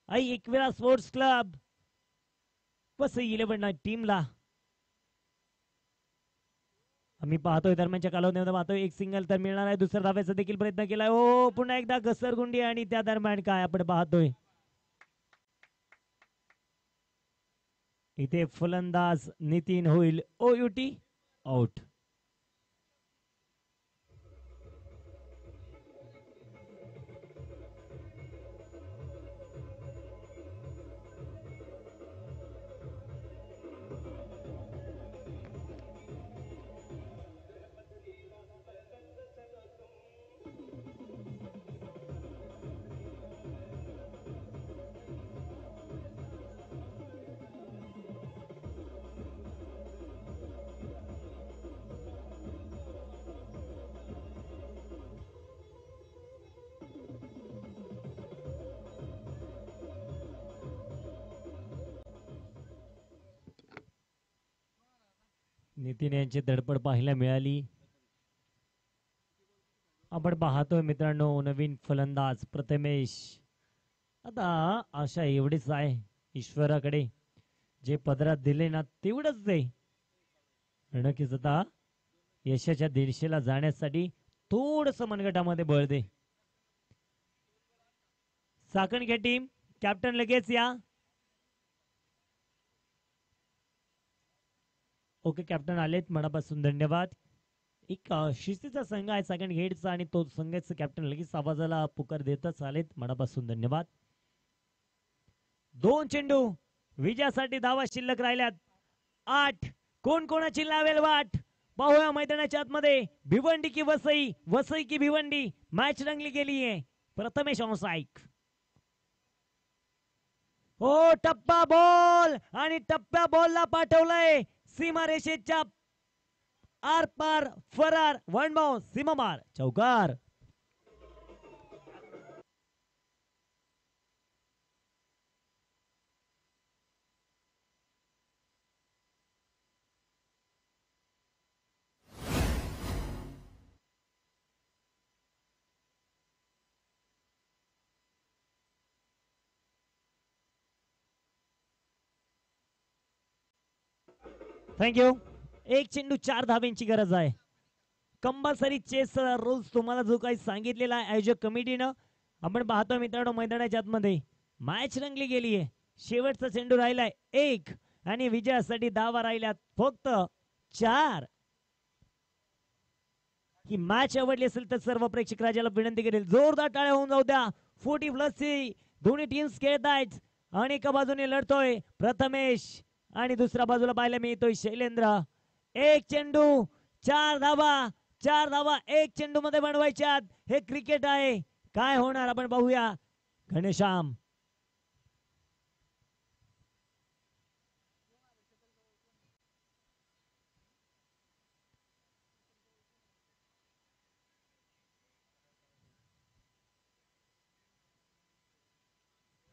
B: Aai Ekvira sports club Vasai eleven टीमला आम्ही पाहतोय दरम्यानच्या कालावधीमध्ये पाहतोय एक सिंगल तर मिळणार आहे. दुसऱ्या धाव्याचा देखील प्रयत्न केलाय. हो पुन्हा एकदा घसरगुंडी आणि त्या दरम्यान काय आपण पाहतोय इथे फलंदाज नितीन होईल ओयुटी आउट. नितीन यांची धडपड पाहायला मिळाली. आपण पाहतोय मित्रांनो नवीन फलंदाज प्रथमेश. आता आशा एवढीच आहे ईश्वराकडे, जे पदरात दिले ना तेवढंच दे. नक्कीच आता यशाच्या दिशेला जाण्यासाठी थोडस मनगटामध्ये बळ दे. साखण घ्या टीम, कॅप्टन लगेच या. ओके कॅप्टन आलेत, मनापासून धन्यवाद. एक शिस्तीचा संघ आहे सेकंड गेटचा आणि तो संघाचं कॅप्टन लगेच आवाजाला पुकार देतच आलेत, मनापासून धन्यवाद. 2 चेंडू विजयासाठी धावा शिल्लक राहिल्यात 8. कोण कोणाची लावेल वाट पाहूया मैदानाच्या आतमध्ये. भिवंडी की वसई, वसई की भिवंडी, मॅच रंगली गेली आहे. Prathamesh on strike. हो टप्पा बॉल आणि टप्प्या बॉलला पाठवलंय सीमारेषेच्या आर पार फरार. 1 बाउंस सीमामार चौकार. थँक्यू. एक चेंडू 4 धाब्यांची गरज आहे. कंपल्सरी चेस रूल्स तुम्हाला जो काही सांगितलेला आहे आयोजक कमिटीनं, आपण पाहतो मित्रांनो मैदानाच्या आतमध्ये मॅच रंगली गेली आहे. शेवटचा चेंडू राहिलाय 1 आणि विजयासाठी धावा राहिल्यात फक्त 4. ही मॅच आवडली असेल तर सर्व प्रेक्षक राजाला विनंती करेल जोरदार टाळ्या होऊन जाऊ द्या. 40+ दोन्ही टीम्स खेळत आहेत आणि एका बाजूने लढतोय प्रथमेश आणि दुसऱ्या बाजूला पाहायला मिळतोय शैलेंद्र. एक चेंडू 4 धावा, 4 धावा एक चेंडू मध्ये बनवायच्यात. हे क्रिकेट आहे. काय होणार आपण पाहूया. घनश्याम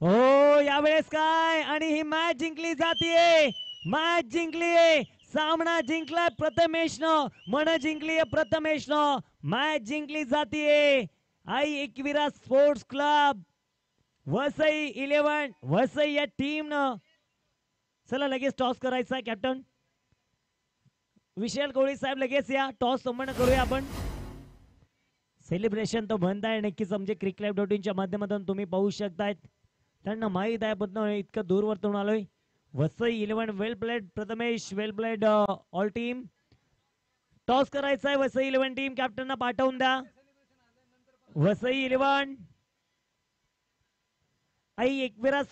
B: हो यावेळेस काय आणि ही मॅच जिंकली जातीये. मॅच जिंकलीये. सामना जिंकलाय प्रथमेशनं. मन जिंकलीये प्रथमेशनं. मॅच जिंकली जातीये. आई एकविरा स्पोर्ट्स क्लब वसई 11 वसई या टीमनं. चला लगेच टॉस करायचा कॅप्टन विशाल कोळी साहेब लगेच या टॉस संपन्न करूया आपण. सेलिब्रेशन तो बंद आहे नक्कीच आमचे cricket.in माध्यमातून तुम्ही पाहू शकतायत. त्यांना माहीत आहे पण इतकं दूरवरतून आलोय. वसई 11 वेल प्लेड प्रथमेश वेल प्लेड ऑल टीम. टॉस करायचा आहे वसई 11 टीम कॅप्टनना पाठवून द्या. वसई 11 आई एकविरा